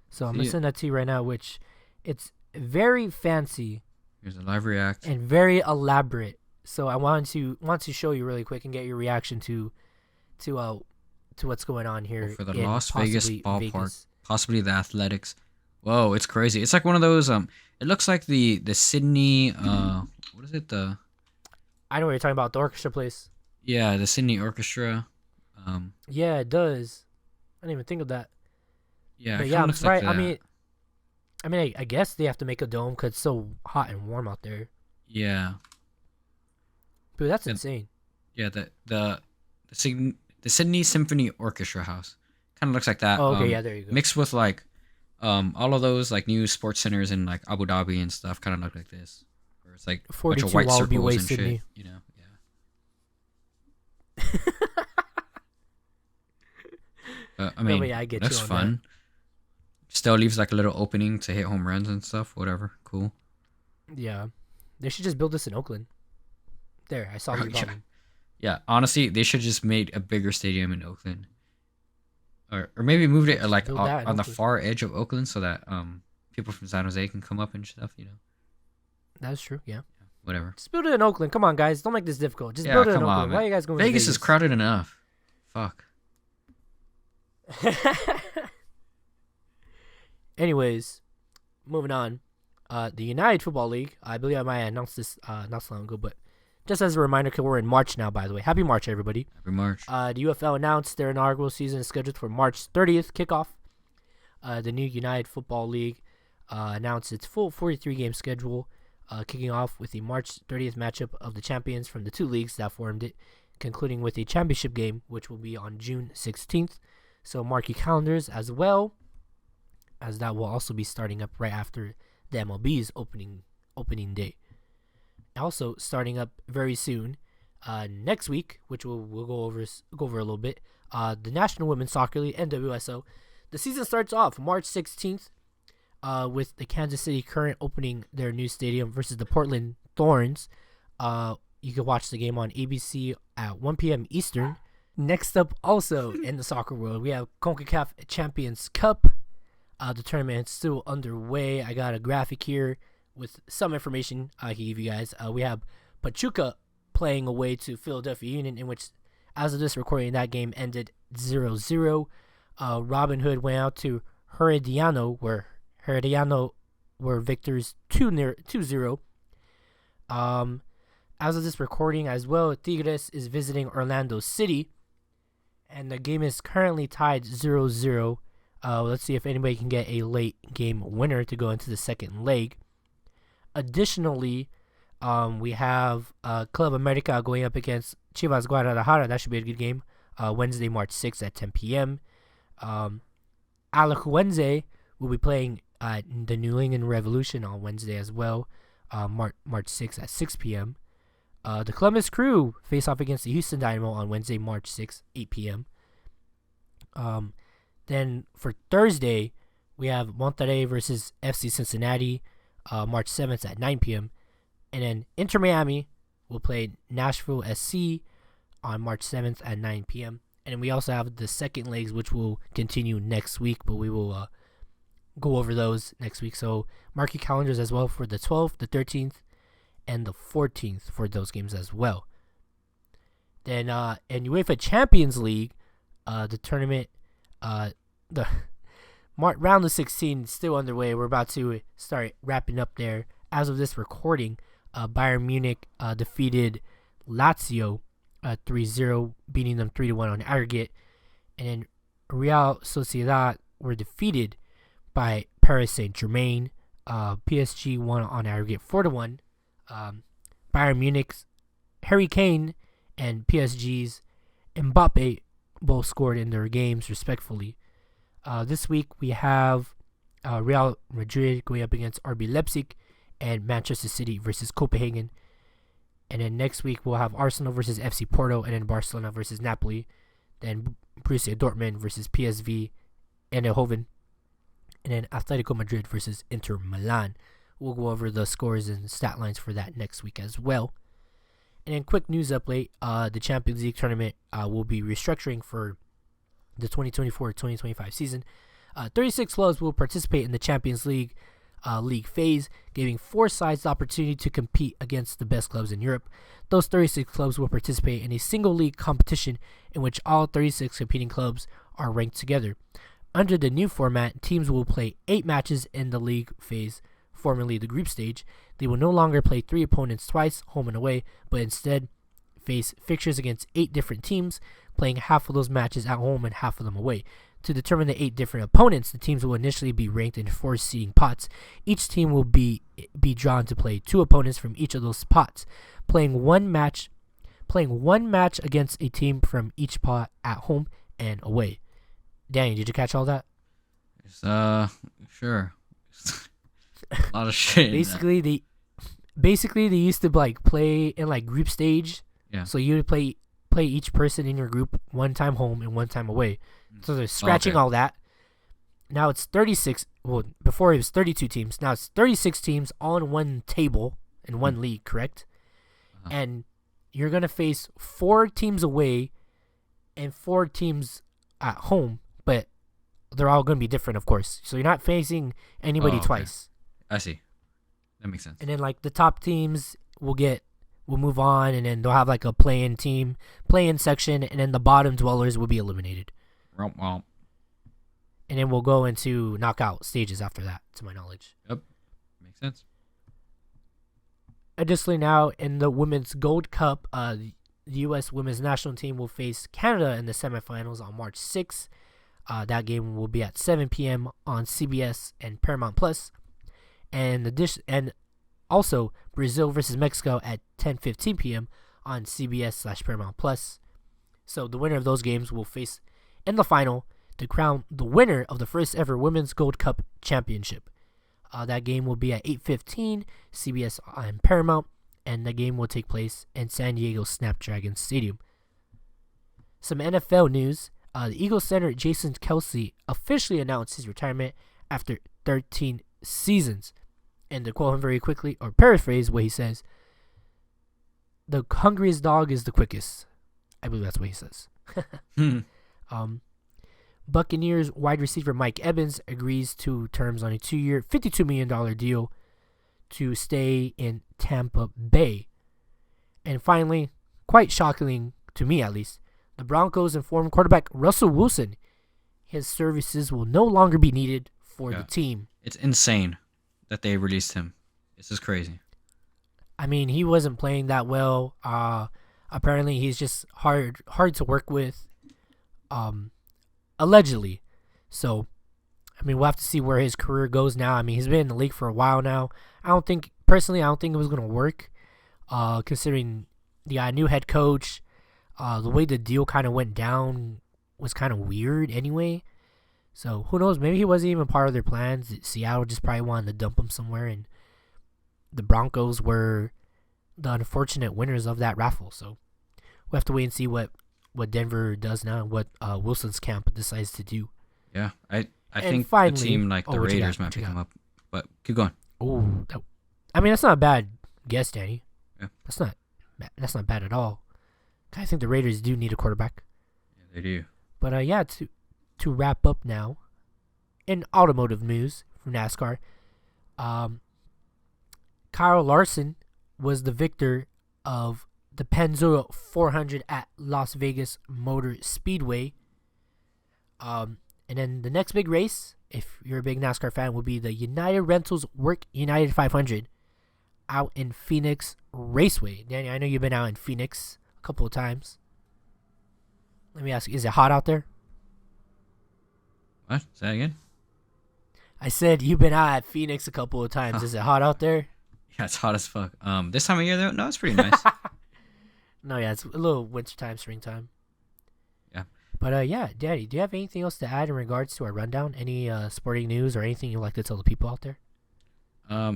So I'm gonna See it. send that to you right now, which it's very fancy Here's a live react. and very elaborate. So I want to show you really quick and get your reaction to what's going on here For the in Las Vegas possibly ballpark. Vegas. Possibly the Athletics. Whoa, it's crazy. It's like one of those. It looks like the Sydney. What is it? I know what you're talking about, the orchestra place. Yeah, the Sydney Orchestra. Yeah, it does. I didn't even think of that. Yeah, But it yeah, kinda I'm looks like surprised. that. I guess they have to make a dome because it's so hot and warm out there. Yeah, Dude, that's And- insane. yeah. The Sydney Symphony Orchestra House kind of looks like that. Oh, okay, yeah, there you go. Mixed with like, all of those like new sports centers in like Abu Dhabi and stuff kind of look like this, where it's like a bunch of 42 white Wallaby circles Way, and Sydney. shit. You know, yeah. I mean, but yeah, I get that's you on fun. Still leaves like a little opening to hit home runs and stuff. Whatever, cool. that. Yeah, they should just build this in Oakland. There, I solved your Yeah. problem. Yeah, honestly, they should just made a bigger stadium in Oakland, or maybe moved it like build that in on the Oakland. far edge of Oakland so that people from San Jose can come up and stuff. That's true. Yeah, Whatever. just build it in Oakland. Come on, guys, don't make this difficult. Just Yeah, build it in come on, Oakland. Why man. are you guys going to Vegas is crowded enough. Fuck. Anyways, moving on. The United Football League. I believe I might have announced this not so long ago, but just as a reminder, because we're in March now, by the way. Happy March, everybody. Happy March. The UFL announced their inaugural season is scheduled for March 30th kickoff. The new United Football League announced its full 43-game schedule, kicking off with the March 30th matchup of the champions from the two leagues that formed it, concluding with a championship game, which will be on June 16th. So mark your calendars, as well as that will also be starting up right after the MLB's opening day. Also starting up very soon, next week, which we'll go over a little bit. The National Women's Soccer League (NWSL). The season starts off March 16th, with the Kansas City Current opening their new stadium versus the Portland Thorns. You can watch the game on ABC at 1 p.m. Eastern. Next up, also in the soccer world, we have CONCACAF Champions Cup. The tournament is still underway. I got a graphic here with some information I can give you guys. We have Pachuca playing away to Philadelphia Union, in which, as of this recording, that game ended 0-0. Robin Hood went out to Herediano, where Herediano were victors 2-0. As of this recording as well, Tigres is visiting Orlando City, and the game is currently tied 0-0. Let's see if anybody can get a late game winner to go into the second leg. Additionally, we have Club America going up against Chivas Guadalajara. That should be a good game. Wednesday, March 6th at 10 p.m. Alajuelense will be playing the New England Revolution on Wednesday as well, March 6th at 6 p.m. The Columbus Crew face off against the Houston Dynamo on Wednesday, March 6th, 8 p.m. Then for Thursday, we have Monterrey versus FC Cincinnati, March 7th at 9 p.m. And then Inter Miami will play Nashville SC on March 7th at 9 p.m. And then we also have the second legs, which will continue next week, but we will go over those next week. So mark your calendars as well for the 12th, the 13th, and the 14th for those games as well. Then in UEFA Champions League, the tournament, the round of 16 is still underway. We're about to start wrapping up there. As of this recording, Bayern Munich defeated Lazio 3-0, beating them 3-1 on aggregate. And then Real Sociedad were defeated by Paris Saint-Germain. PSG won on aggregate 4-1. Bayern Munich's Harry Kane and PSG's Mbappe both scored in their games respectively. This week we have Real Madrid going up against RB Leipzig and Manchester City versus Copenhagen. And then next week we'll have Arsenal versus FC Porto, and then Barcelona versus Napoli. Then Borussia Dortmund versus PSV Eindhoven. And then Atletico Madrid versus Inter Milan. We'll go over the scores and stat lines for that next week as well. And then quick news update, the Champions League tournament will be restructuring for the 2024-2025 season. 36 clubs will participate in the Champions League league phase, giving 4 sides the opportunity to compete against the best clubs in Europe. Those 36 clubs will participate in a single league competition in which all 36 competing clubs are ranked together. Under the new format, teams will play 8 matches in the league phase, formerly the group stage. They will no longer play 3 opponents twice, home and away, but instead face fixtures against 8 different teams, playing half of those matches at home and half of them away. To determine the 8 different opponents, the teams will initially be ranked in 4 seeding pots. Each team will be drawn to play 2 opponents from each of those pots, playing one match against a team from each pot at home and away. Danny, did you catch all that? Sure. A lot of shit. Basically they used to like play in like group stage. Yeah. So you would play play each person in your group one time home and one time away. So they're scratching all that. Now it's 36. Well, before it was 32 teams. Now it's 36 teams all in one table in one league, correct? And you're going to face 4 teams away and 4 teams at home, but they're all going to be different, of course. So you're not facing anybody twice. I see. That makes sense. And then like the top teams will move on, and then they'll have like a play-in section, and then the bottom dwellers will be eliminated. Well. And then we'll go into knockout stages after that, to my knowledge. Yep. Makes sense. Additionally, now in the Women's Gold Cup, the U.S. Women's National Team will face Canada in the semifinals on March 6th. That game will be at 7 p.m. on CBS and Paramount Plus. And also Brazil versus Mexico at 10:15 p.m. on CBS/Paramount Plus. So the winner of those games will face in the final to crown the winner of the first ever Women's Gold Cup Championship. That game will be at 8:15 CBS and Paramount, and the game will take place in San Diego Snapdragon Stadium. Some NFL news. The Eagles center Jason Kelce officially announced his retirement after 13 seasons. And to quote him very quickly, or paraphrase what he says, "The hungriest dog is the quickest." I believe that's what he says. Buccaneers wide receiver Mike Evans agrees to terms on a 2-year, $52 million deal to stay in Tampa Bay. And finally, quite shockingly, to me at least, the Broncos informed quarterback Russell Wilson his services will no longer be needed for the team. It's insane that they released him. This is crazy. I mean, he wasn't playing that well. Apparently, he's just hard to work with. Allegedly. So, I mean, we'll have to see where his career goes now. I mean, he's been in the league for a while now. I don't think it was going to work, considering the new head coach. The way the deal kind of went down was kind of weird anyway. So, who knows? Maybe he wasn't even part of their plans. Seattle just probably wanted to dump him somewhere, and the Broncos were the unfortunate winners of that raffle. So, we'll have to wait and see what Denver does now and what Wilson's camp decides to do. Yeah, I think finally, a team like the Raiders might pick him up. But keep going. Oh, I mean, that's not a bad guess, Danny. Yeah. That's not bad at all. I think the Raiders do need a quarterback. Yeah, they do. But to wrap up now, in automotive news from NASCAR, Kyle Larson was the victor of the Pennzoil 400 at Las Vegas Motor Speedway. And then the next big race, if you're a big NASCAR fan, will be the United Rentals Work United 500 out in Phoenix Raceway. Danny, I know you've been out in Phoenix a couple of times. Let me ask you, is it hot out there? What? Say that again? I said you've been out at Phoenix a couple of times. Is it hot out there? Yeah, it's hot as fuck. This time of year, though, no, it's pretty nice. No, yeah, it's a little wintertime, springtime. Yeah. But, yeah, Daddy, do you have anything else to add in regards to our rundown? Any sporting news or anything you'd like to tell the people out there?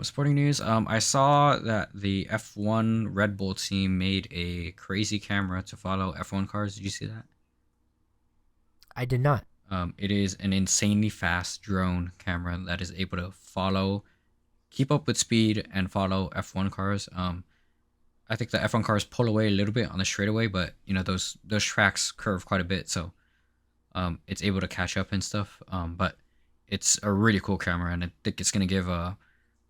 Sporting news. I saw that the F1 Red Bull team made a crazy camera to follow F1 cars. Did you see that? I did not. It is an insanely fast drone camera that is able to keep up with speed and follow F1 cars. I think the F1 cars pull away a little bit on the straightaway, but those tracks curve quite a bit, so it's able to catch up and stuff. But it's a really cool camera, and I think it's gonna give a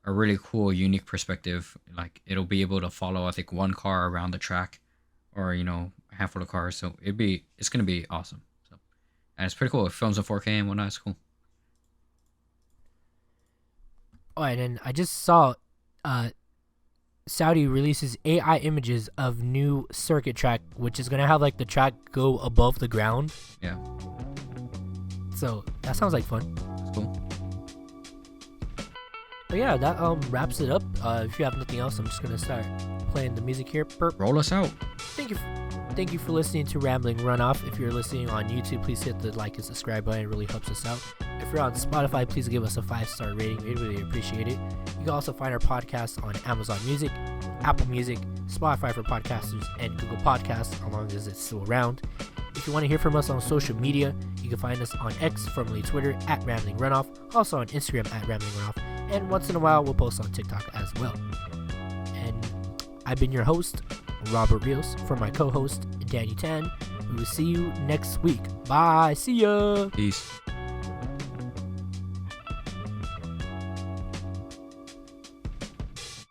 really cool, unique perspective. Like, it'll be able to follow, I think, one car around the track, or a handful of cars. So it's gonna be awesome. So, and it's pretty cool. It films in 4K and whatnot. It's cool. Oh, and then I just saw Saudi releases AI images of new circuit track, which is gonna have like the track go above the ground. Yeah. So that sounds like fun. It's cool. But yeah, that wraps it up. If you have nothing else, I'm just gonna start playing the music here. Roll us out. Thank you. thank you for listening to Rambling Runoff. If you're listening on YouTube, please hit the like and subscribe button. It really helps us out. If you're on Spotify, please give us a 5-star rating. We'd really appreciate it. You can also find our podcast on Amazon Music, Apple Music, Spotify for podcasters, and Google Podcasts, as long as it's still around. If you want to hear from us on social media, you can find us on X, formerly Twitter, at Rambling Runoff, also on Instagram at Rambling Runoff, and once in a while we'll post on TikTok as well. And I've been your host, Robert Rios, for my co-host, Danny Tan. We will see you next week. Bye. See ya. Peace.